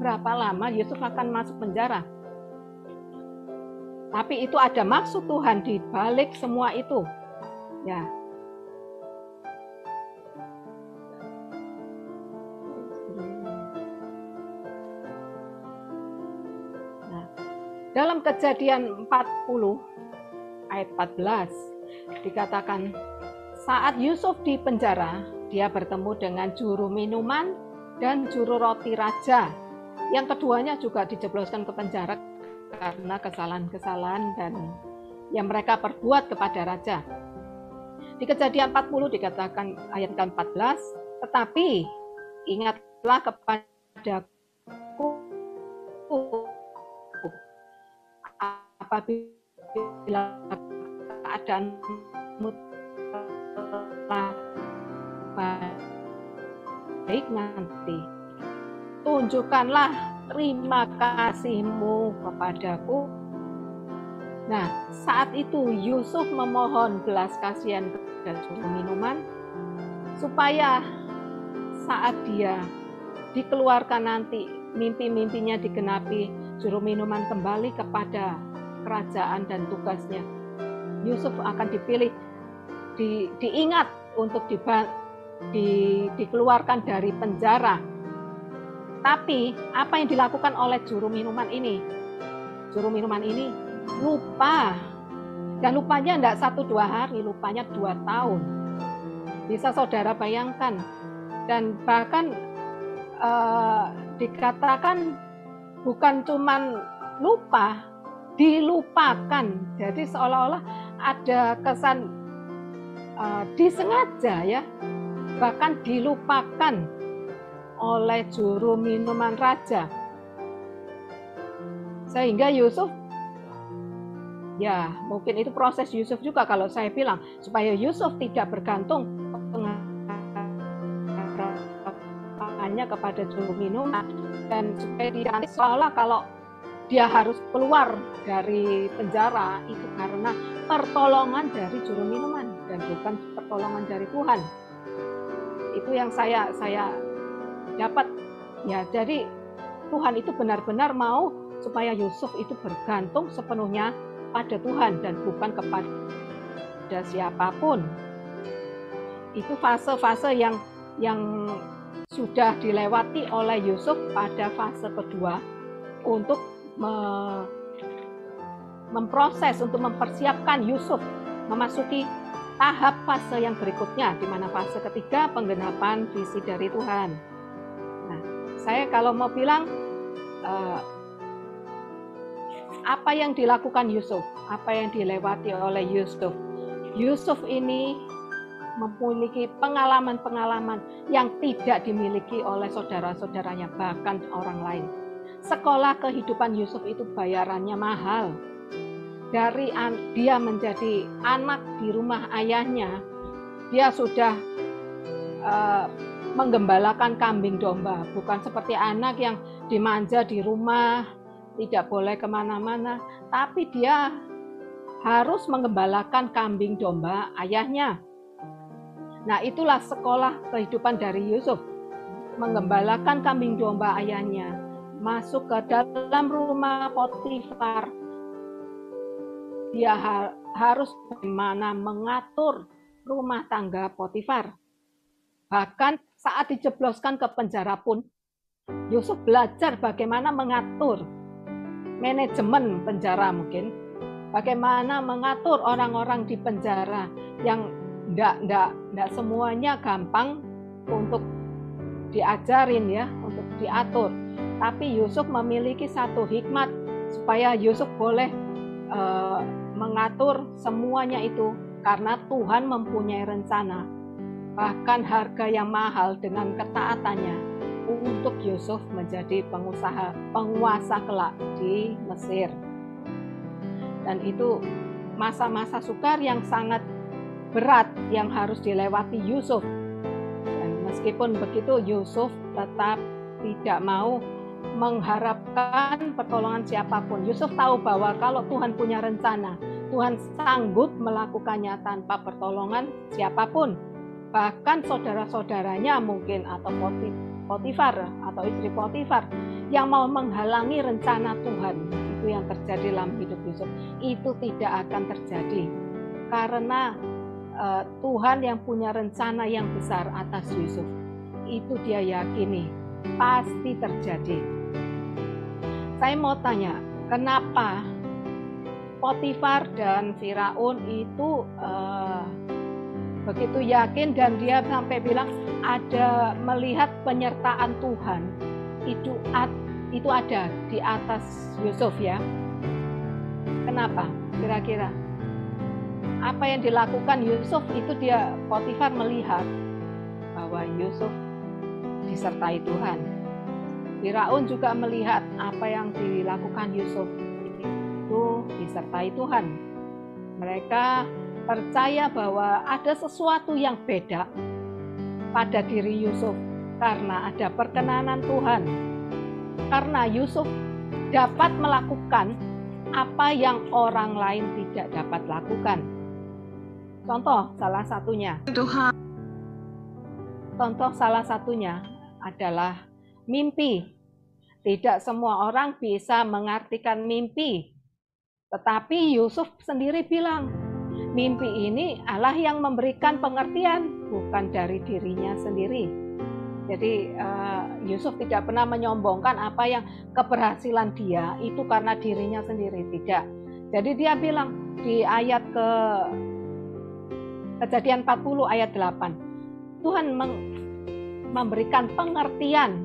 berapa lama Yusuf akan masuk penjara. Tapi itu ada maksud Tuhan di balik semua itu. Ya. Nah, dalam Kejadian 40 ayat 14 dikatakan, saat Yusuf di penjara, dia bertemu dengan juru minuman dan juru roti raja. Yang keduanya juga dijebloskan ke penjara karena kesalahan-kesalahan dan yang mereka perbuat kepada raja. Di Kejadian 40 dikatakan ayat 14, tetapi ingatlah kepadaku apabila keadaanmu baik nanti, tunjukkanlah terima kasihmu kepadaku. Nah, saat itu Yusuf memohon belas kasihan kepada juru minuman supaya saat dia dikeluarkan nanti, mimpi-mimpinya digenapi, juru minuman kembali kepada kerajaan dan tugasnya. Yusuf akan dipilih, diingat untuk dikeluarkan dari penjara. Tapi apa yang dilakukan oleh juru minuman ini? Juru minuman ini lupa. Dan lupanya tidak 1-2 hari, lupanya 2 tahun. Bisa saudara bayangkan. Dan bahkan dikatakan bukan cuman lupa, dilupakan. Jadi seolah-olah ada kesan disengaja ya, bahkan dilupakan oleh juru minuman raja. Sehingga Yusuf, ya mungkin itu proses Yusuf juga kalau saya bilang, supaya Yusuf tidak bergantung hanya kepada juru minuman, dan supaya dia seolah kalau dia harus keluar dari penjara itu karena pertolongan dari juru minuman dan bukan pertolongan dari Tuhan. Itu yang saya dapat ya. Jadi Tuhan itu benar-benar mau supaya Yusuf itu bergantung sepenuhnya pada Tuhan dan bukan kepada siapapun. Itu fase-fase yang sudah dilewati oleh Yusuf pada fase kedua untuk memproses, untuk mempersiapkan Yusuf memasuki tahap fase yang berikutnya, di mana fase ketiga penggenapan visi dari Tuhan. Nah, saya kalau mau bilang apa yang dilakukan Yusuf, apa yang dilewati oleh Yusuf. Yusuf ini memiliki pengalaman-pengalaman yang tidak dimiliki oleh saudara-saudaranya, bahkan orang lain. Sekolah kehidupan Yusuf itu bayarannya mahal. Dari dia menjadi anak di rumah ayahnya, dia sudah menggembalakan kambing domba, bukan seperti anak yang dimanja di rumah, tidak boleh kemana-mana, tapi dia harus menggembalakan kambing domba ayahnya. Nah, itulah sekolah kehidupan dari Yusuf, menggembalakan kambing domba ayahnya, masuk ke dalam rumah Potifar. Dia harus bagaimana mengatur rumah tangga Potifar. Bahkan saat dijebloskan ke penjara pun, Yusuf belajar bagaimana mengatur manajemen penjara mungkin, bagaimana mengatur orang-orang di penjara yang tidak semuanya gampang untuk diajarin ya, untuk diatur. Tapi Yusuf memiliki satu hikmat supaya Yusuf boleh mengatur semuanya itu, karena Tuhan mempunyai rencana, bahkan harga yang mahal dengan ketaatannya untuk Yusuf menjadi penguasa kelak di Mesir. Dan itu masa-masa sukar yang sangat berat yang harus dilewati Yusuf. Dan meskipun begitu, Yusuf tetap tidak mau mengharapkan pertolongan siapapun. Yusuf tahu bahwa kalau Tuhan punya rencana, Tuhan sanggup melakukannya tanpa pertolongan siapapun. Bahkan saudara-saudaranya mungkin, atau Potifar atau istri Potifar yang mau menghalangi rencana Tuhan, itu yang terjadi dalam hidup Yusuf, itu tidak akan terjadi. Karena Tuhan yang punya rencana yang besar atas Yusuf, itu dia yakini pasti terjadi. Saya mau tanya, kenapa Potifar dan Firaun itu begitu yakin, dan dia sampai bilang ada melihat penyertaan Tuhan itu ada di atas Yusuf ya? Kenapa? Kira-kira apa yang dilakukan Yusuf itu, dia Potifar melihat bahwa Yusuf disertai Tuhan. Firaun juga melihat apa yang dilakukan Yusuf itu disertai Tuhan. Mereka percaya bahwa ada sesuatu yang beda pada diri Yusuf karena ada perkenanan Tuhan. Karena Yusuf dapat melakukan apa yang orang lain tidak dapat lakukan. Contoh salah satunya adalah mimpi. Tidak semua orang bisa mengartikan mimpi. Tetapi Yusuf sendiri bilang, mimpi ini Allah yang memberikan pengertian, bukan dari dirinya sendiri. Jadi Yusuf tidak pernah menyombongkan apa yang keberhasilan dia itu karena dirinya sendiri, tidak. Jadi dia bilang di ayat Kejadian 40 ayat 8, Tuhan memberikan pengertian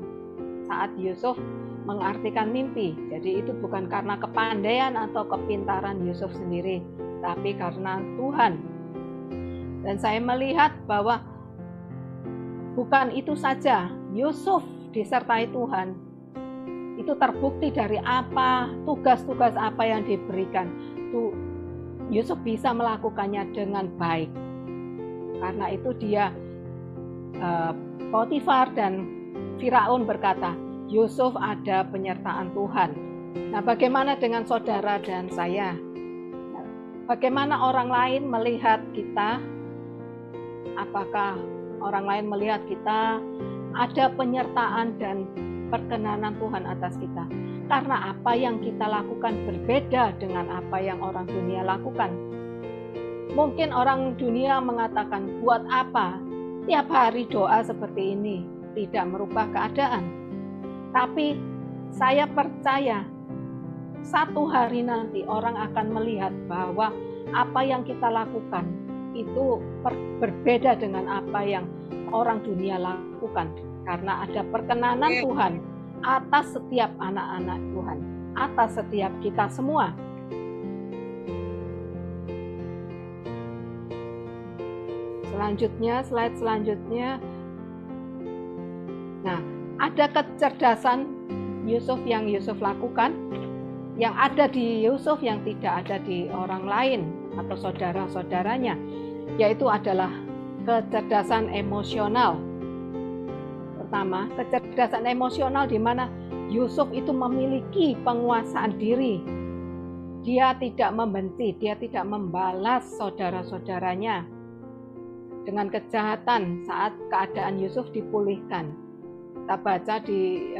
saat Yusuf mengartikan mimpi. Jadi itu bukan karena kepandaian atau kepintaran Yusuf sendiri, tapi karena Tuhan. Dan saya melihat bahwa bukan itu saja, Yusuf disertai Tuhan. Itu terbukti dari apa, tugas-tugas apa yang diberikan. Yusuf bisa melakukannya dengan baik. Karena itu dia Potifar dan Firaun berkata, Yusuf ada penyertaan Tuhan. Nah, bagaimana dengan saudara dan saya? Bagaimana orang lain melihat kita? Apakah orang lain melihat kita ada penyertaan dan perkenanan Tuhan atas kita? Karena apa yang kita lakukan berbeda dengan apa yang orang dunia lakukan. Mungkin orang dunia mengatakan, buat apa tiap hari doa seperti ini, tidak merubah keadaan. Tapi saya percaya satu hari nanti orang akan melihat bahwa apa yang kita lakukan itu berbeda dengan apa yang orang dunia lakukan. Karena ada perkenanan Tuhan atas setiap anak-anak Tuhan. atas setiap kita semua. Selanjutnya, slide selanjutnya. Nah, ada kecerdasan Yusuf yang Yusuf lakukan, yang ada di Yusuf yang tidak ada di orang lain atau saudara-saudaranya, yaitu adalah kecerdasan emosional. Pertama, kecerdasan emosional di mana Yusuf itu memiliki penguasaan diri. Dia tidak membenci, dia tidak membalas saudara-saudaranya dengan kejahatan saat keadaan Yusuf dipulihkan. Kita baca di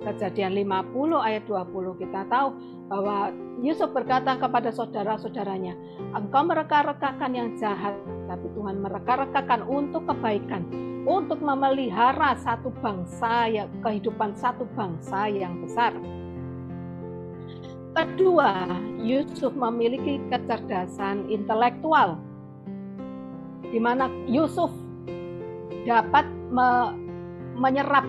Kejadian 50 ayat 20, kita tahu bahwa Yusuf berkata kepada saudara-saudaranya, engkau mereka-rekakan yang jahat, tapi Tuhan mereka-rekakan untuk kebaikan, untuk memelihara satu bangsa, kehidupan satu bangsa yang besar. Kedua, Yusuf memiliki kecerdasan intelektual, di mana Yusuf dapat menyerap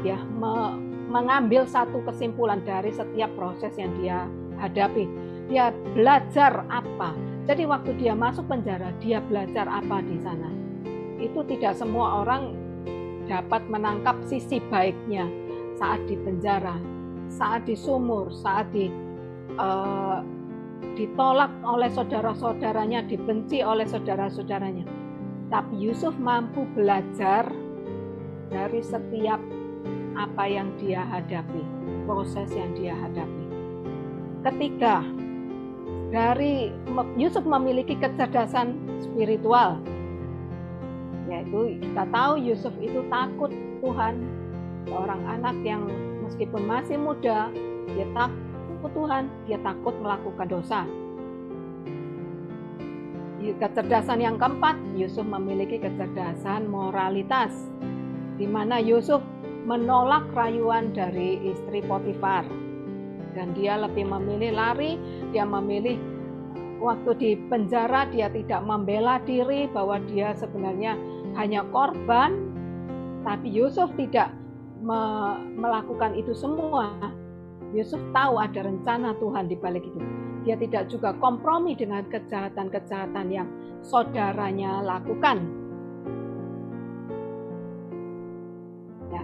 mengambil satu kesimpulan dari setiap proses yang dia hadapi. Dia belajar apa. Jadi waktu dia masuk penjara, dia belajar apa di sana. Itu tidak semua orang dapat menangkap sisi baiknya saat di penjara, saat di sumur, saat ditolak oleh saudara-saudaranya, dibenci oleh saudara-saudaranya. Tapi Yusuf mampu belajar dari setiap apa yang dia hadapi, proses yang dia hadapi. Ketiga, Yusuf memiliki kecerdasan spiritual, yaitu kita tahu Yusuf itu takut Tuhan, seorang anak yang meskipun masih muda, dia takut Tuhan, dia takut melakukan dosa. Kecerdasan yang keempat, Yusuf memiliki kecerdasan moralitas, di mana Yusuf menolak rayuan dari istri Potifar, dan dia lebih memilih lari. Dia memilih waktu di penjara, dia tidak membela diri bahwa dia sebenarnya hanya korban, tapi Yusuf tidak melakukan itu semua. Yusuf tahu ada rencana Tuhan di balik itu. Dia tidak juga kompromi dengan kejahatan-kejahatan yang saudaranya lakukan. Ya.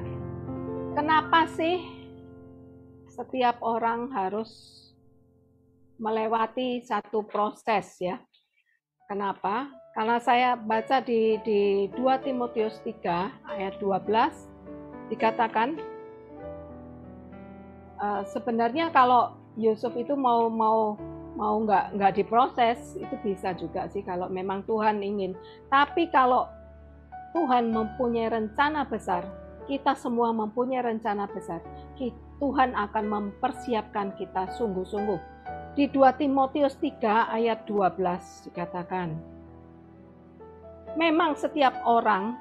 Kenapa sih setiap orang harus melewati satu proses ya? Kenapa? Karena saya baca di 2 Timotius 3 ayat 12 dikatakan sebenarnya kalau Yusuf itu mau nggak diproses itu bisa juga sih kalau memang Tuhan ingin. Tapi kalau Tuhan mempunyai rencana besar, kita semua mempunyai rencana besar, Tuhan akan mempersiapkan kita sungguh-sungguh. Di 2 Timotius 3 ayat 12 dikatakan, memang setiap orang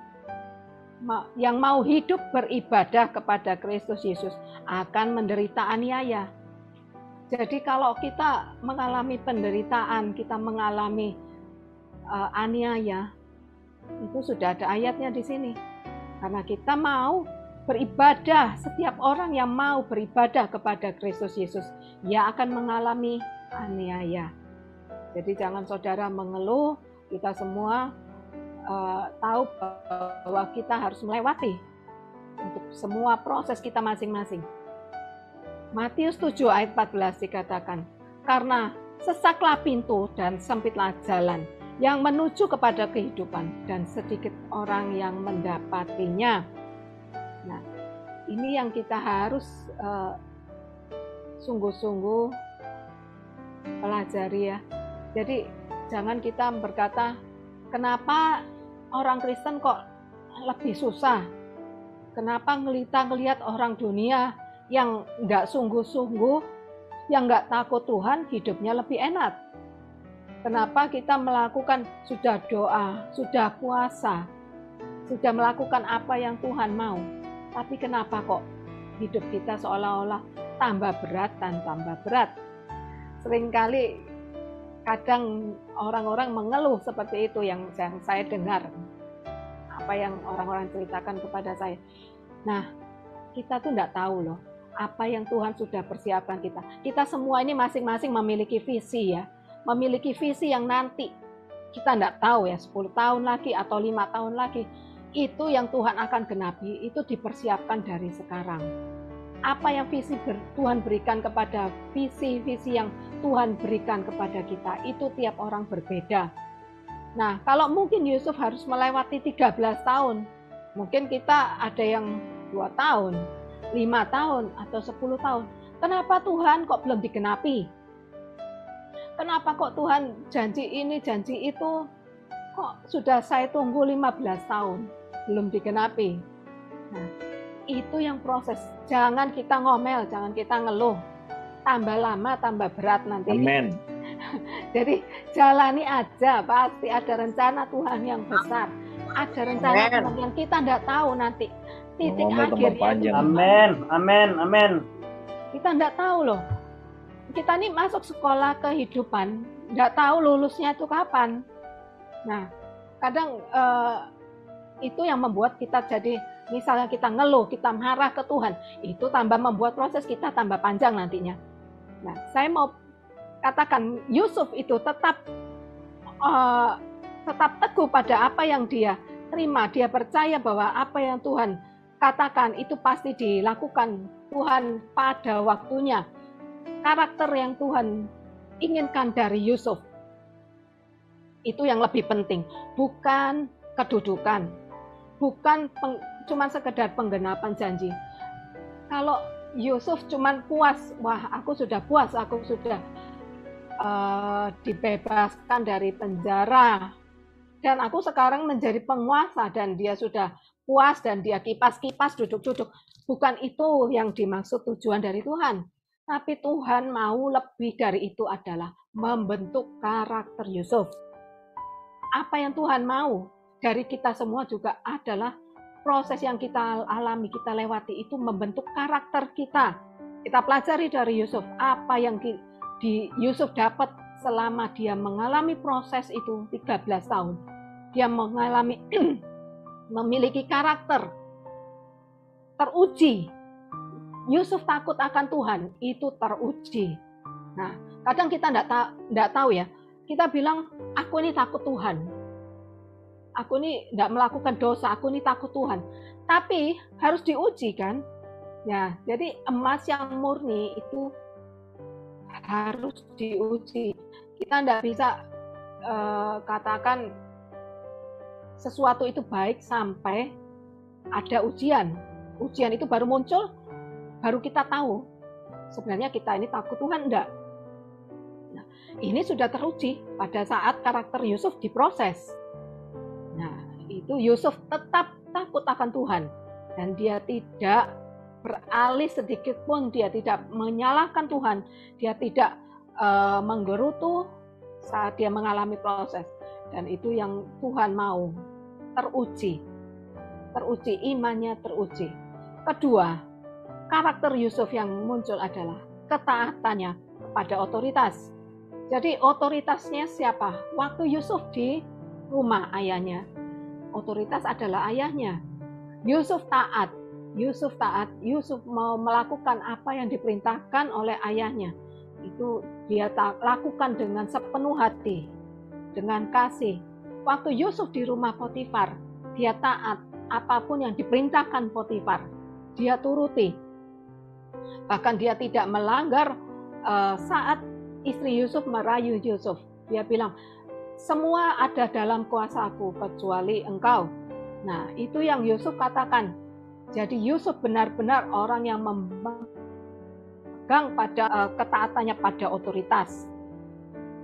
yang mau hidup beribadah kepada Kristus Yesus akan menderita aniaya. Jadi kalau kita mengalami penderitaan, kita mengalami aniaya, itu sudah ada ayatnya di sini. Karena kita mau beribadah, setiap orang yang mau beribadah kepada Kristus Yesus, ia akan mengalami aniaya. Jadi jangan saudara mengeluh, kita semua tahu bahwa kita harus melewati untuk semua proses kita masing-masing. Matius 7 ayat 14 dikatakan, karena sesaklah pintu dan sempitlah jalan yang menuju kepada kehidupan, dan sedikit orang yang mendapatinya. Nah, ini yang kita harus sungguh-sungguh pelajari ya. Jadi jangan kita berkata, kenapa orang Kristen kok lebih susah? Kenapa ngelihat orang dunia yang nggak sungguh-sungguh, yang nggak takut Tuhan, hidupnya lebih enak? Kenapa kita melakukan, sudah doa, sudah puasa, sudah melakukan apa yang Tuhan mau, tapi kenapa kok hidup kita seolah-olah tambah berat dan tambah berat? Seringkali kadang orang-orang mengeluh seperti itu yang saya dengar, apa yang orang-orang ceritakan kepada saya. Nah, kita tuh nggak tahu loh, apa yang Tuhan sudah persiapkan kita. Kita semua ini masing-masing memiliki visi ya. Memiliki visi yang nanti kita tidak tahu ya 10 tahun lagi atau 5 tahun lagi. Itu yang Tuhan akan genapi, itu dipersiapkan dari sekarang. Apa yang Tuhan berikan kepada visi-visi yang Tuhan berikan kepada kita, itu tiap orang berbeda. Nah, kalau mungkin Yusuf harus melewati 13 tahun, mungkin kita ada yang 2 tahun, 5 tahun, atau 10 tahun. Kenapa Tuhan kok belum digenapi? Kenapa kok Tuhan janji ini, janji itu, kok sudah saya tunggu 15 tahun, belum digenapi? Nah, itu yang proses. Jangan kita ngomel, jangan kita ngeluh. Tambah lama, tambah berat nanti. Amin. Jadi jalani aja, pasti ada rencana Tuhan yang besar. Ada rencana Tuhan yang kita tidak tahu nanti. Titik akhirnya. Amin, amin, amin. Kita tidak tahu loh. Kita ini masuk sekolah kehidupan, tidak tahu lulusnya itu kapan. Nah, kadang itu yang membuat kita jadi, misalnya kita ngeluh, kita marah ke Tuhan, itu tambah membuat proses kita tambah panjang nantinya. Nah, saya mau katakan Yusuf itu tetap teguh pada apa yang dia terima. Dia percaya bahwa apa yang Tuhan katakan itu pasti dilakukan Tuhan pada waktunya. Karakter yang Tuhan inginkan dari Yusuf itu yang lebih penting, bukan kedudukan, bukan cuma sekedar penggenapan janji. Kalau Yusuf cuma puas, wah aku sudah puas, aku sudah dibebaskan dari penjara, dan aku sekarang menjadi penguasa, dan dia sudah puas, dan dia kipas-kipas, duduk-duduk. Bukan itu yang dimaksud tujuan dari Tuhan. Tapi Tuhan mau lebih dari itu, adalah membentuk karakter Yusuf. Apa yang Tuhan mau dari kita semua juga adalah proses yang kita alami, kita lewati, itu membentuk karakter kita. Kita pelajari dari Yusuf, apa yang Yusuf dapat selama dia mengalami proses itu 13 tahun. Dia mengalami memiliki karakter teruji. Yusuf takut akan Tuhan, itu teruji. Nah, kadang kita tidak tahu ya. Kita bilang, aku ini takut Tuhan. Aku ini tidak melakukan dosa, aku ini takut Tuhan. Tapi harus diuji kan? Ya, jadi emas yang murni itu harus diuji. Kita tidak bisa katakan sesuatu itu baik sampai ada ujian. Ujian itu baru muncul, baru kita tahu sebenarnya kita ini takut Tuhan enggak. Nah, ini sudah teruji pada saat karakter Yusuf diproses. Nah, itu Yusuf tetap takut akan Tuhan, dan dia tidak beralih sedikit pun, dia tidak menyalahkan Tuhan, dia tidak menggerutu saat dia mengalami proses. Dan itu yang Tuhan mau, teruji, imannya teruji. Kedua, karakter Yusuf yang muncul adalah ketaatannya kepada otoritas. Jadi otoritasnya siapa? Waktu Yusuf di rumah ayahnya, otoritas adalah ayahnya. Yusuf taat, Yusuf mau melakukan apa yang diperintahkan oleh ayahnya. Itu dia lakukan dengan sepenuh hati, dengan kasih. Waktu Yusuf di rumah Potifar, dia taat, apapun yang diperintahkan Potifar, dia turuti. Bahkan dia tidak melanggar. Saat istri Yusuf merayu Yusuf, dia bilang, semua ada dalam kuasaku kecuali engkau. Nah, itu yang Yusuf katakan. Jadi Yusuf benar-benar orang yang memegang pada ketaatannya pada otoritas.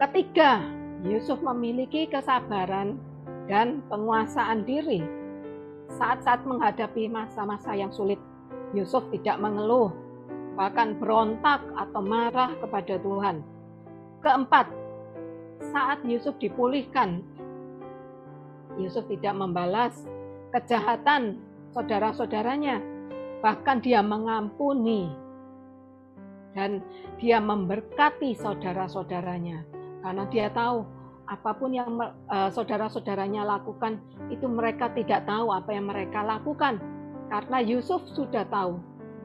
Ketiga, Yusuf memiliki kesabaran dan penguasaan diri. Saat-saat menghadapi masa-masa yang sulit, Yusuf tidak mengeluh, bahkan berontak atau marah kepada Tuhan. Keempat, saat Yusuf dipulihkan, Yusuf tidak membalas kejahatan saudara-saudaranya, bahkan dia mengampuni dan dia memberkati saudara-saudaranya, karena dia tahu apapun yang saudara-saudaranya lakukan, itu mereka tidak tahu apa yang mereka lakukan, karena Yusuf sudah tahu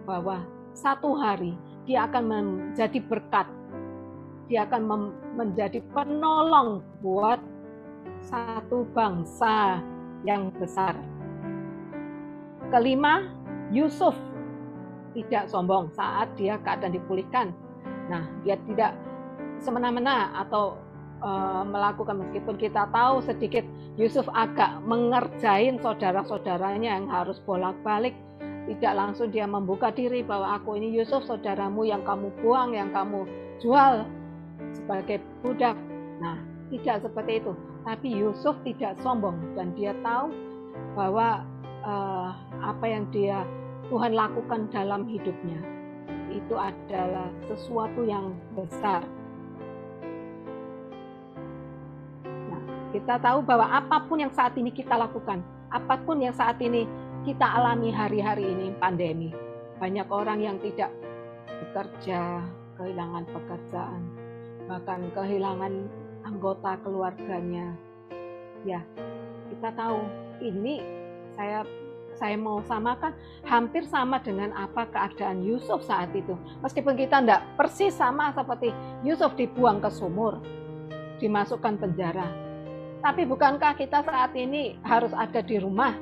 bahwa satu hari dia akan menjadi berkat. Dia akan menjadi penolong buat satu bangsa yang besar. Kelima, Yusuf tidak sombong saat dia keadaan dipulihkan. Nah, dia tidak semena-mena atau melakukan, meskipun kita tahu sedikit Yusuf agak mengerjain saudara-saudaranya yang harus bolak-balik, tidak langsung dia membuka diri bahwa aku ini Yusuf saudaramu yang kamu buang, yang kamu jual sebagai budak. Nah, tidak seperti itu. Tapi Yusuf tidak sombong dan dia tahu bahwa apa yang Tuhan lakukan dalam hidupnya itu adalah sesuatu yang besar. Kita tahu bahwa apapun yang saat ini kita lakukan, apapun yang saat ini kita alami hari-hari ini, pandemi, banyak orang yang tidak bekerja, kehilangan pekerjaan, bahkan kehilangan anggota keluarganya. Ya, kita tahu ini saya mau samakan hampir sama dengan apa keadaan Yusuf saat itu. Meskipun kita tidak persis sama seperti Yusuf dibuang ke sumur, dimasukkan penjara. Tapi bukankah kita saat ini harus ada di rumah?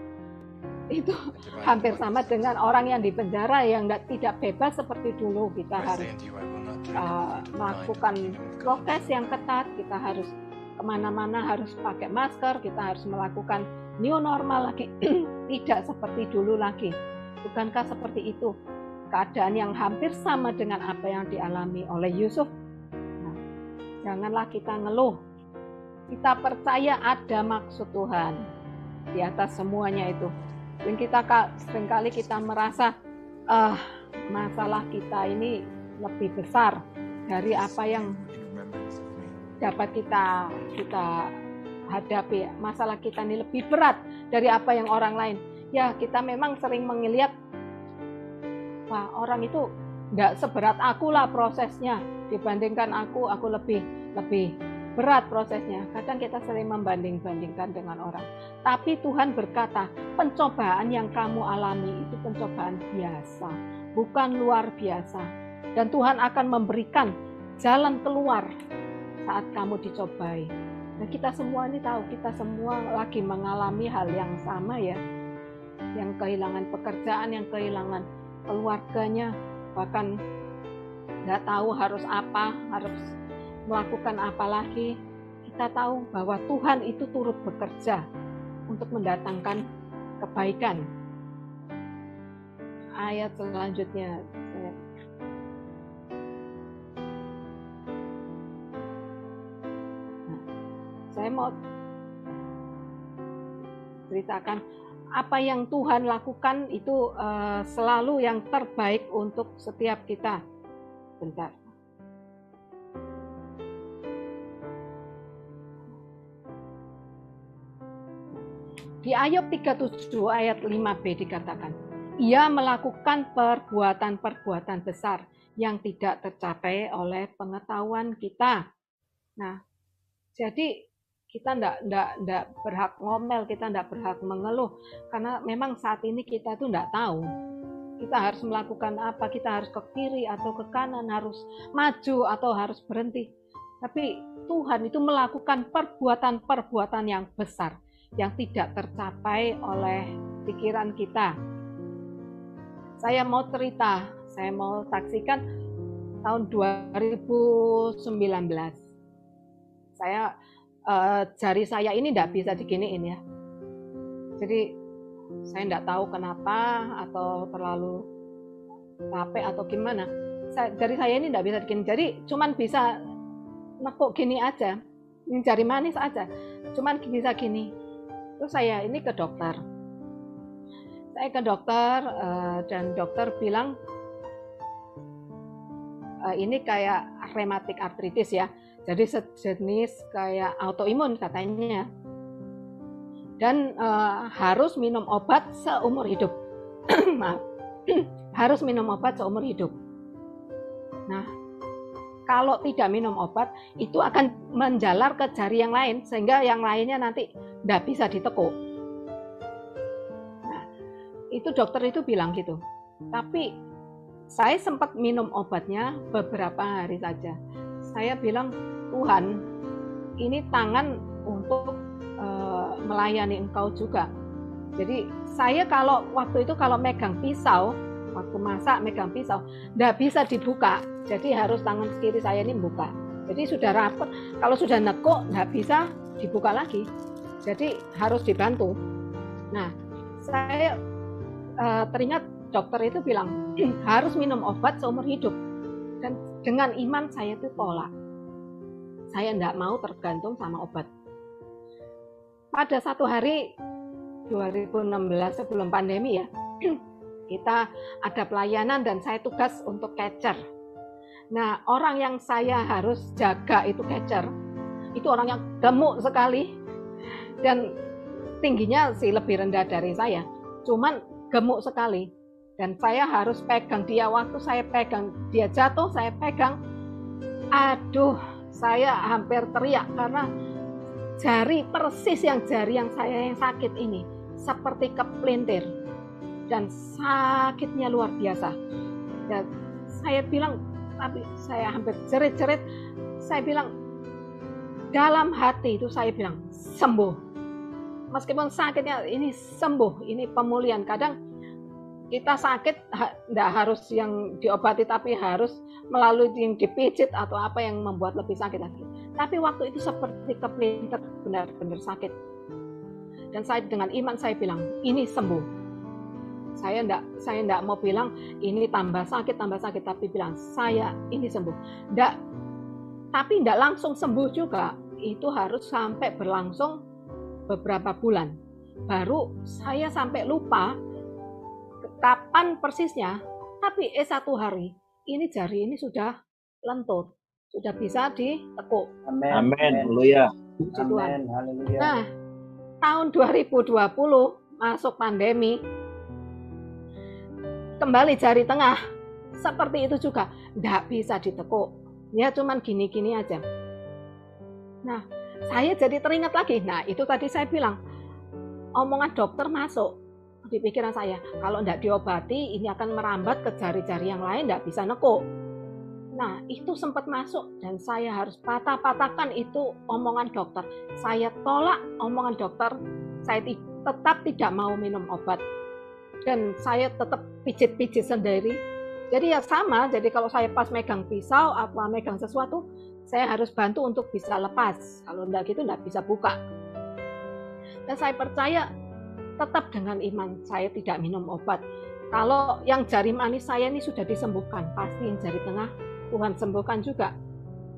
Itu hampir sama dengan orang yang di penjara yang tidak bebas seperti dulu. Kita harus melakukan prokes yang ketat, kita harus kemana-mana harus pakai masker, kita harus melakukan new normal lagi, tidak seperti dulu lagi. Bukankah seperti itu keadaan yang hampir sama dengan apa yang dialami oleh Yusuf? Nah, janganlah kita ngeluh. Kita percaya ada maksud Tuhan di atas semuanya itu. Dan seringkali kita merasa masalah kita ini lebih besar dari apa yang dapat kita hadapi. Masalah kita ini lebih berat dari apa yang orang lain. Ya, kita memang sering melihat, wah, orang itu nggak seberat aku lah prosesnya, dibandingkan aku lebih berat prosesnya. Kadang kita sering membanding-bandingkan dengan orang. Tapi Tuhan berkata, pencobaan yang kamu alami itu pencobaan biasa, bukan luar biasa. Dan Tuhan akan memberikan jalan keluar saat kamu dicobai. Nah, kita semua ini tahu, kita semua lagi mengalami hal yang sama ya. Yang kehilangan pekerjaan, yang kehilangan keluarganya, bahkan nggak tahu harus apa, harus melakukan apa lagi. Kita tahu bahwa Tuhan itu turut bekerja untuk mendatangkan kebaikan. Ayat selanjutnya saya mau ceritakan apa yang Tuhan lakukan itu selalu yang terbaik untuk setiap kita. Bentar. Di Ayub 37 ayat 5b dikatakan, ia melakukan perbuatan-perbuatan besar yang tidak tercapai oleh pengetahuan kita. Nah, jadi kita enggak berhak ngomel, kita enggak berhak mengeluh, karena memang saat ini kita itu enggak tahu. Kita harus melakukan apa, kita harus ke kiri atau ke kanan, harus maju atau harus berhenti. Tapi Tuhan itu melakukan perbuatan-perbuatan yang besar, yang tidak tercapai oleh pikiran kita. Saya mau cerita, saya mau saksikan tahun 2019. Jari saya ini tidak bisa diginiin ya. Jadi saya tidak tahu kenapa atau terlalu capek atau gimana. Jari saya ini tidak bisa diginiin. Jadi cuman bisa nekuk gini aja, ini jari manis aja, cuman bisa gini. Terus saya ini ke dokter. Saya ke dokter dan dokter bilang ini kayak rheumatic arthritis ya. Jadi sejenis kayak autoimun katanya. Dan harus minum obat seumur hidup. Maaf. Harus minum obat seumur hidup. Nah, kalau tidak minum obat itu akan menjalar ke jari yang lain sehingga yang lainnya nanti tidak bisa ditekuk. Nah, itu dokter itu bilang gitu. Tapi saya sempat minum obatnya beberapa hari saja. Saya bilang, Tuhan, ini tangan untuk melayani Engkau juga. Jadi saya kalau waktu itu kalau megang pisau, waktu masak megang pisau, nggak bisa dibuka. Jadi harus tangan kiri saya ini buka. Jadi sudah rapat, kalau sudah nekuk nggak bisa dibuka lagi. Jadi harus dibantu. Nah, saya teringat dokter itu bilang harus minum obat seumur hidup. Dan dengan iman saya itu tolak. Saya tidak mau tergantung sama obat. Pada satu hari 2016 sebelum pandemi ya, kita ada pelayanan dan saya tugas untuk catcher. Nah, orang yang saya harus jaga itu catcher. Itu orang yang gemuk sekali dan tingginya sih lebih rendah dari saya. Cuman gemuk sekali. Dan saya harus pegang dia, waktu saya pegang dia jatuh, saya pegang. Aduh, saya hampir teriak karena jari yang saya yang sakit ini seperti kepelintir dan sakitnya luar biasa. Dan saya bilang, tapi saya hampir jerit-jerit. Saya bilang dalam hati itu saya bilang sembuh. Meskipun sakitnya ini sembuh, ini pemulihan. Kadang kita sakit tidak harus yang diobati, tapi harus melalui yang dipijit atau apa yang membuat lebih sakit lagi. Tapi waktu itu seperti kepelintir, benar-benar sakit. Dan saya dengan iman saya bilang, ini sembuh. Saya enggak mau bilang ini tambah sakit, tapi bilang saya ini sembuh. Tapi enggak langsung sembuh juga. Itu harus sampai berlangsung beberapa bulan. Baru saya sampai lupa kapan persisnya, tapi satu hari ini jari ini sudah lentur, sudah bisa ditekuk. Amin. Haleluya. Amin. Haleluya. Nah, tahun 2020 masuk pandemi, kembali jari tengah seperti itu juga, nggak bisa ditekuk. Ya cuman gini-gini aja. Nah, saya jadi teringat lagi. Nah, itu tadi saya bilang, omongan dokter masuk di pikiran saya, kalau tidak diobati ini akan merambat ke jari-jari yang lain, tidak bisa nekuk. Nah, itu sempat masuk dan saya harus patah-patahkan itu omongan dokter. Saya tolak omongan dokter, saya tetap tidak mau minum obat. Dan saya tetap pijit-pijit sendiri. Jadi ya sama, jadi kalau saya pas megang pisau atau megang sesuatu, saya harus bantu untuk bisa lepas. Kalau tidak gitu tidak bisa buka. Dan saya percaya tetap dengan iman saya tidak minum obat. Kalau yang jari manis saya ini sudah disembuhkan, pasti yang jari tengah Tuhan sembuhkan juga.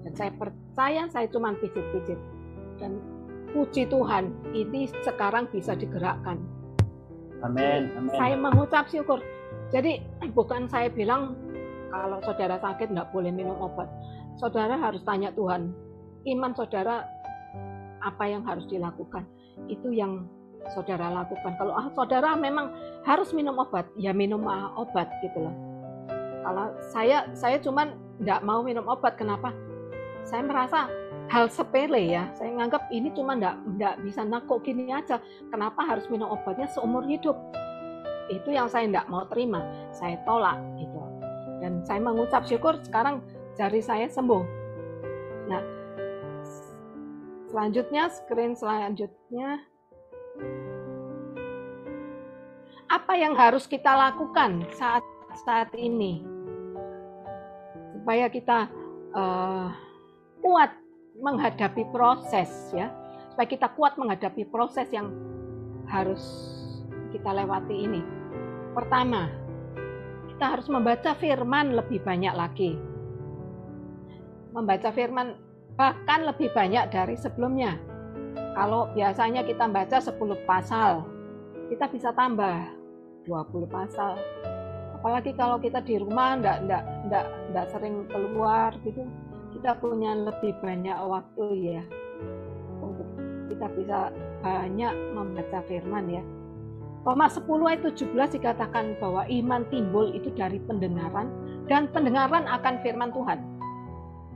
Dan saya percaya saya cuma pijit-pijit. Dan puji Tuhan, ini sekarang bisa digerakkan. Amin. Saya mengucap syukur. Jadi bukan saya bilang kalau saudara sakit tidak boleh minum obat. Saudara harus tanya Tuhan, iman saudara apa yang harus dilakukan. Itu yang saudara lakukan. Kalau saudara memang harus minum obat, ya minum obat gitu loh. Kalau saya cuman nggak mau minum obat, kenapa? Saya merasa hal sepele ya. Saya nganggap ini cuma nggak bisa nakuk gini aja. Kenapa harus minum obatnya seumur hidup? Itu yang saya nggak mau terima. Saya tolak gitu. Dan saya mengucap syukur sekarang jari saya sembuh. Nah, screen selanjutnya. Apa yang harus kita lakukan saat ini supaya kita kuat menghadapi proses ya, supaya kita kuat menghadapi proses yang harus kita lewati ini. Pertama, kita harus membaca firman lebih banyak lagi, membaca firman bahkan lebih banyak dari sebelumnya. Kalau biasanya kita baca 10 pasal, kita bisa tambah 20 pasal. Apalagi kalau kita di rumah enggak sering keluar gitu, kita punya lebih banyak waktu ya untuk kita bisa banyak membaca firman ya. Roma 10 ayat 17 dikatakan bahwa iman timbul itu dari pendengaran dan pendengaran akan firman Tuhan.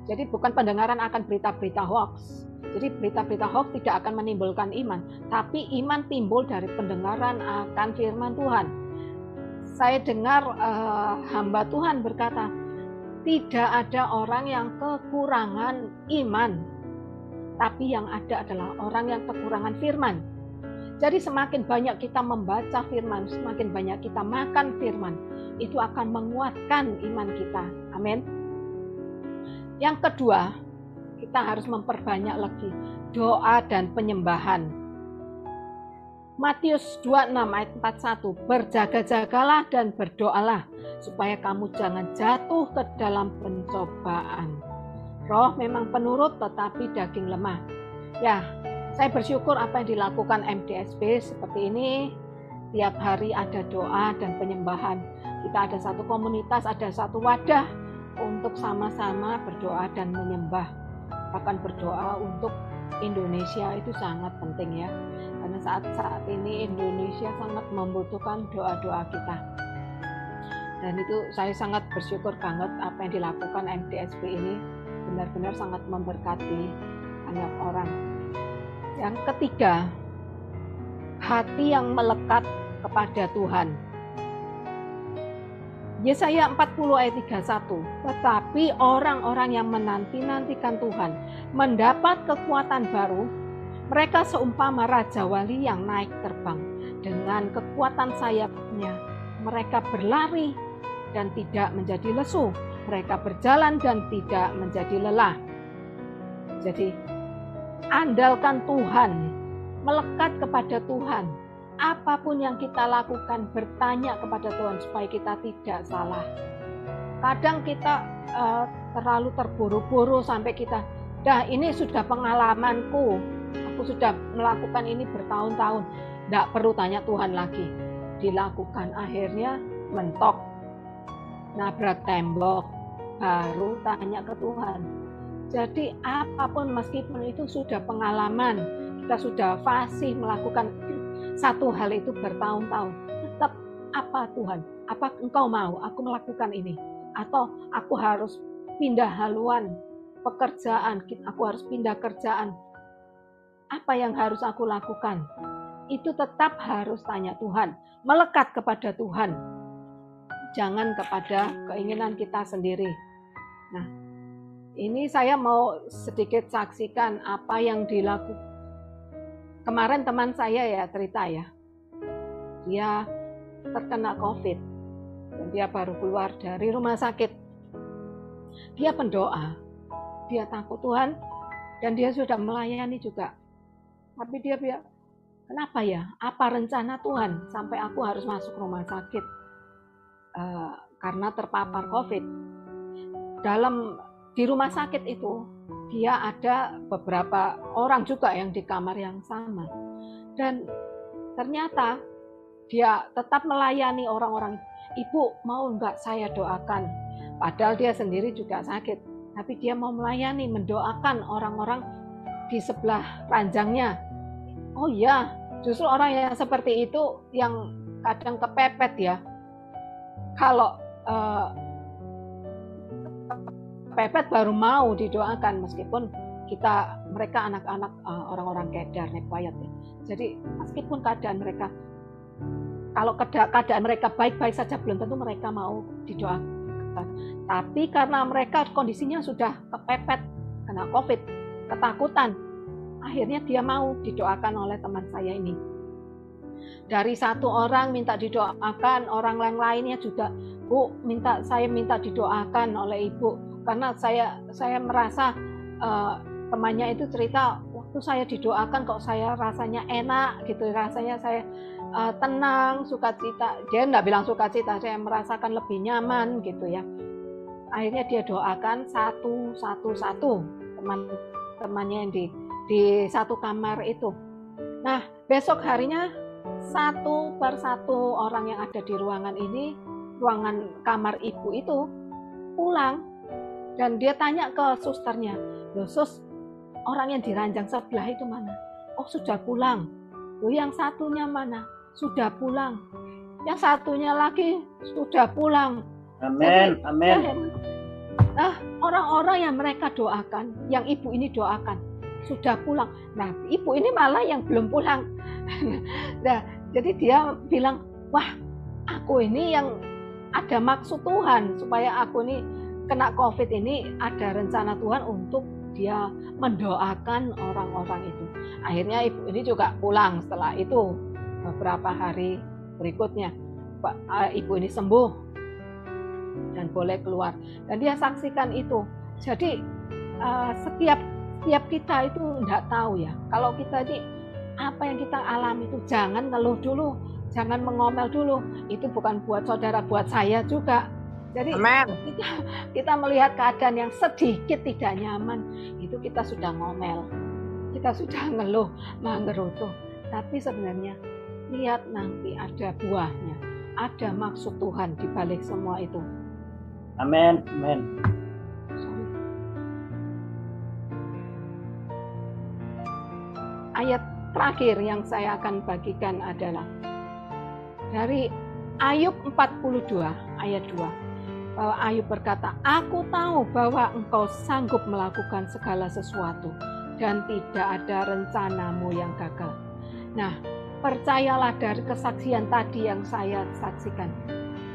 Jadi bukan pendengaran akan berita-berita hoax. Jadi berita-berita hoax tidak akan menimbulkan iman, tapi iman timbul dari pendengaran akan firman Tuhan. saya dengar hamba Tuhan berkata, tidak ada orang yang kekurangan iman, tapi yang ada adalah orang yang kekurangan firman. Jadi semakin banyak kita membaca firman, semakin banyak kita makan firman, itu akan menguatkan iman kita. Amin. Yang kedua, kita harus memperbanyak lagi doa dan penyembahan. Matius 26 ayat 41, berjaga-jagalah dan berdoalah supaya kamu jangan jatuh ke dalam pencobaan. Roh memang penurut tetapi daging lemah. Ya, saya bersyukur apa yang dilakukan MDSB seperti ini. Tiap hari ada doa dan penyembahan. Kita ada satu komunitas, ada satu wadah untuk sama-sama berdoa dan menyembah. Bahkan berdoa untuk Indonesia itu sangat penting ya. Karena saat ini Indonesia sangat membutuhkan doa-doa kita. Dan itu saya sangat bersyukur banget apa yang dilakukan MDSB ini. Benar-benar sangat memberkati banyak orang. Yang ketiga, hati yang melekat kepada Tuhan. Yesaya 40 ayat 31, tetapi orang-orang yang menanti-nantikan Tuhan mendapat kekuatan baru. Mereka seumpama raja wali yang naik terbang. Dengan kekuatan sayapnya, mereka berlari dan tidak menjadi lesu. Mereka berjalan dan tidak menjadi lelah. Jadi, andalkan Tuhan, melekat kepada Tuhan. Apapun yang kita lakukan, bertanya kepada Tuhan supaya kita tidak salah. Kadang kita terlalu terburu-buru sampai kita, dah ini sudah pengalamanku. Aku sudah melakukan ini bertahun-tahun. Tidak perlu tanya Tuhan lagi. Dilakukan, akhirnya mentok, nabrak tembok, baru tanya ke Tuhan. Jadi apapun meskipun itu sudah pengalaman, kita sudah fasih melakukan satu hal itu bertahun-tahun, tetap apa Tuhan? Apa Engkau mau aku melakukan ini? Atau aku harus pindah haluan pekerjaan, aku harus pindah kerjaan. Apa yang harus aku lakukan? Itu tetap harus tanya Tuhan, melekat kepada Tuhan. Jangan kepada keinginan kita sendiri. Nah, ini saya mau sedikit saksikan apa yang dilakukan. Kemarin teman saya ya cerita ya, dia terkena COVID dan dia baru keluar dari rumah sakit. Dia pendoa, dia takut Tuhan dan dia sudah melayani juga. Tapi dia bilang, kenapa ya? Apa rencana Tuhan sampai aku harus masuk rumah sakit karena terpapar COVID? Di rumah sakit itu dia ada beberapa orang juga yang di kamar yang sama. Dan ternyata dia tetap melayani orang-orang. Ibu mau enggak saya doakan? Padahal dia sendiri juga sakit. Tapi dia mau melayani, mendoakan orang-orang di sebelah ranjangnya. Oh iya, justru orang yang seperti itu yang kadang kepepet ya. Kalau kepepet baru mau didoakan meskipun mereka anak-anak orang-orang kedar, nekwayat ya. Jadi meskipun keadaan mereka, kalau keadaan mereka baik-baik saja belum tentu mereka mau didoakan. Tapi karena mereka kondisinya sudah kepepet kena COVID, ketakutan, akhirnya dia mau didoakan oleh teman saya ini. Dari satu orang minta didoakan, orang lainnya juga, Bu, saya minta didoakan oleh Ibu karena saya merasa temannya itu cerita waktu saya didoakan kok saya rasanya enak gitu, rasanya saya tenang, sukacita. Dia enggak bilang sukacita, saya merasakan lebih nyaman gitu ya. Akhirnya dia doakan satu teman-temannya yang di satu kamar itu. Nah, besok harinya satu persatu orang yang ada di ruangan ini, ruangan kamar ibu itu pulang. Dan dia tanya ke susternya, loh sus, orang yang di ranjang sebelah itu mana? Oh sudah pulang. Loh yang satunya mana? Sudah pulang. Yang satunya lagi sudah pulang. Amin, amin. Nah, orang-orang yang mereka doakan, yang ibu ini doakan, sudah pulang. Nah, ibu ini malah yang belum pulang. Nah, jadi dia bilang, wah, aku ini yang ada maksud Tuhan, supaya aku ini kena COVID ini ada rencana Tuhan untuk dia mendoakan orang-orang itu. Akhirnya ibu ini juga pulang setelah itu beberapa hari berikutnya. Ibu ini sembuh dan boleh keluar. Dan dia saksikan itu. Jadi setiap kita itu enggak tahu ya. Kalau kita ini apa yang kita alami itu jangan ngeluh dulu, jangan mengomel dulu. Itu bukan buat saudara, buat saya juga. Jadi kita melihat keadaan yang sedikit tidak nyaman, itu kita sudah ngomel, kita sudah ngeluh, menggerutu. Tapi sebenarnya lihat nanti ada buahnya, ada maksud Tuhan di balik semua itu. Amin, amin. Ayat terakhir yang saya akan bagikan adalah dari Ayub 42 ayat 2. Bahwa Ayub berkata, aku tahu bahwa engkau sanggup melakukan segala sesuatu dan tidak ada rencanamu yang gagal. Nah, percayalah dari kesaksian tadi yang saya saksikan,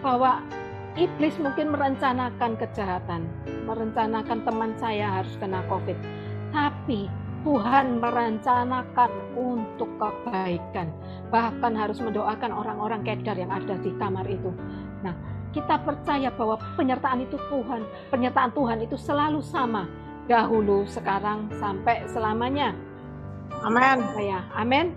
bahwa iblis mungkin merencanakan kejahatan, merencanakan teman saya harus kena COVID. Tapi Tuhan merencanakan untuk kebaikan. Bahkan harus mendoakan orang-orang kedar yang ada di kamar itu. Nah, kita percaya bahwa penyertaan Tuhan itu selalu sama, dahulu, sekarang, sampai selamanya. Amin. Amin.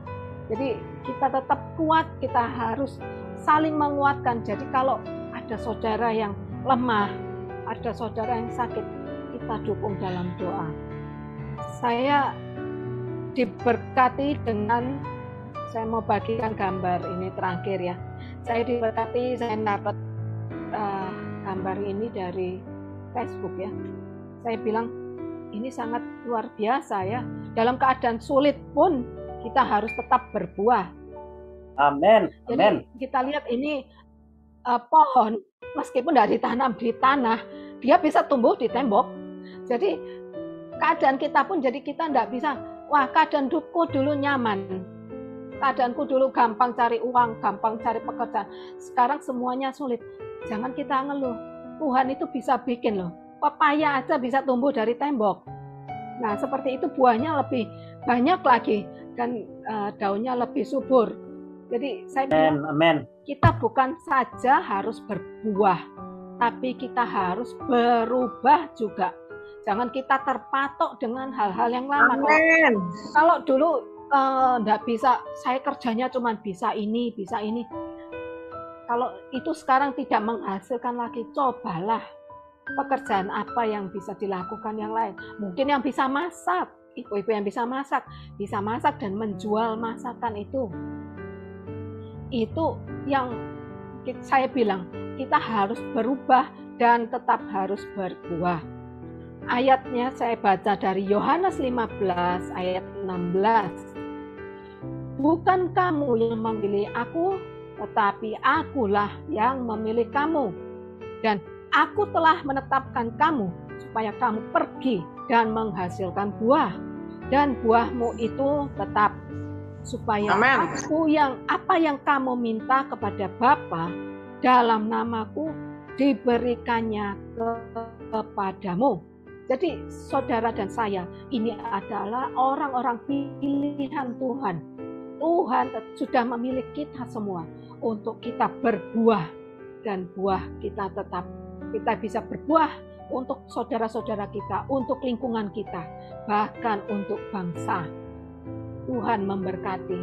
Jadi kita tetap kuat, kita harus saling menguatkan. Jadi kalau ada saudara yang lemah, ada saudara yang sakit, kita dukung dalam doa. Saya diberkati dengan, saya mau bagikan gambar ini terakhir ya. Saya diberkati, saya dapat gambar ini dari Facebook ya. Saya bilang ini sangat luar biasa ya. Dalam keadaan sulit pun kita harus tetap berbuah. Amin. Jadi kita lihat ini pohon meskipun tidak ditanam di tanah, dia bisa tumbuh di tembok. Jadi keadaan kita pun jadi kita tidak bisa. Wah, keadaan hidupku dulu nyaman. Keadaanku dulu gampang cari uang, gampang cari pekerjaan. Sekarang semuanya sulit. Jangan kita ngeluh. Tuhan itu bisa bikin loh. Pepaya aja bisa tumbuh dari tembok. Nah, seperti itu buahnya lebih banyak lagi dan daunnya lebih subur. Jadi saya bilang, kita bukan saja harus berbuah, tapi kita harus berubah juga. Jangan kita terpatok dengan hal-hal yang lama. Kalau dulu enggak bisa, saya kerjanya cuma bisa ini. Kalau itu sekarang tidak menghasilkan lagi, cobalah pekerjaan apa yang bisa dilakukan yang lain. Mungkin yang bisa masak, ibu-ibu yang bisa masak dan menjual masakan itu. Itu yang saya bilang, kita harus berubah dan tetap harus berbuah. Ayatnya saya baca dari Yohanes 15 ayat 16. Bukan kamu yang memilih aku, tetapi akulah yang memilih kamu. Dan aku telah menetapkan kamu supaya kamu pergi dan menghasilkan buah. Dan buahmu itu tetap, supaya apa yang kamu minta kepada Bapa dalam namaku diberikannya kepadamu. Jadi saudara dan saya ini adalah orang-orang pilihan Tuhan. Tuhan sudah memilih kita semua untuk kita berbuah, dan buah kita bisa berbuah untuk saudara-saudara kita, untuk lingkungan kita, bahkan untuk bangsa. Tuhan memberkati.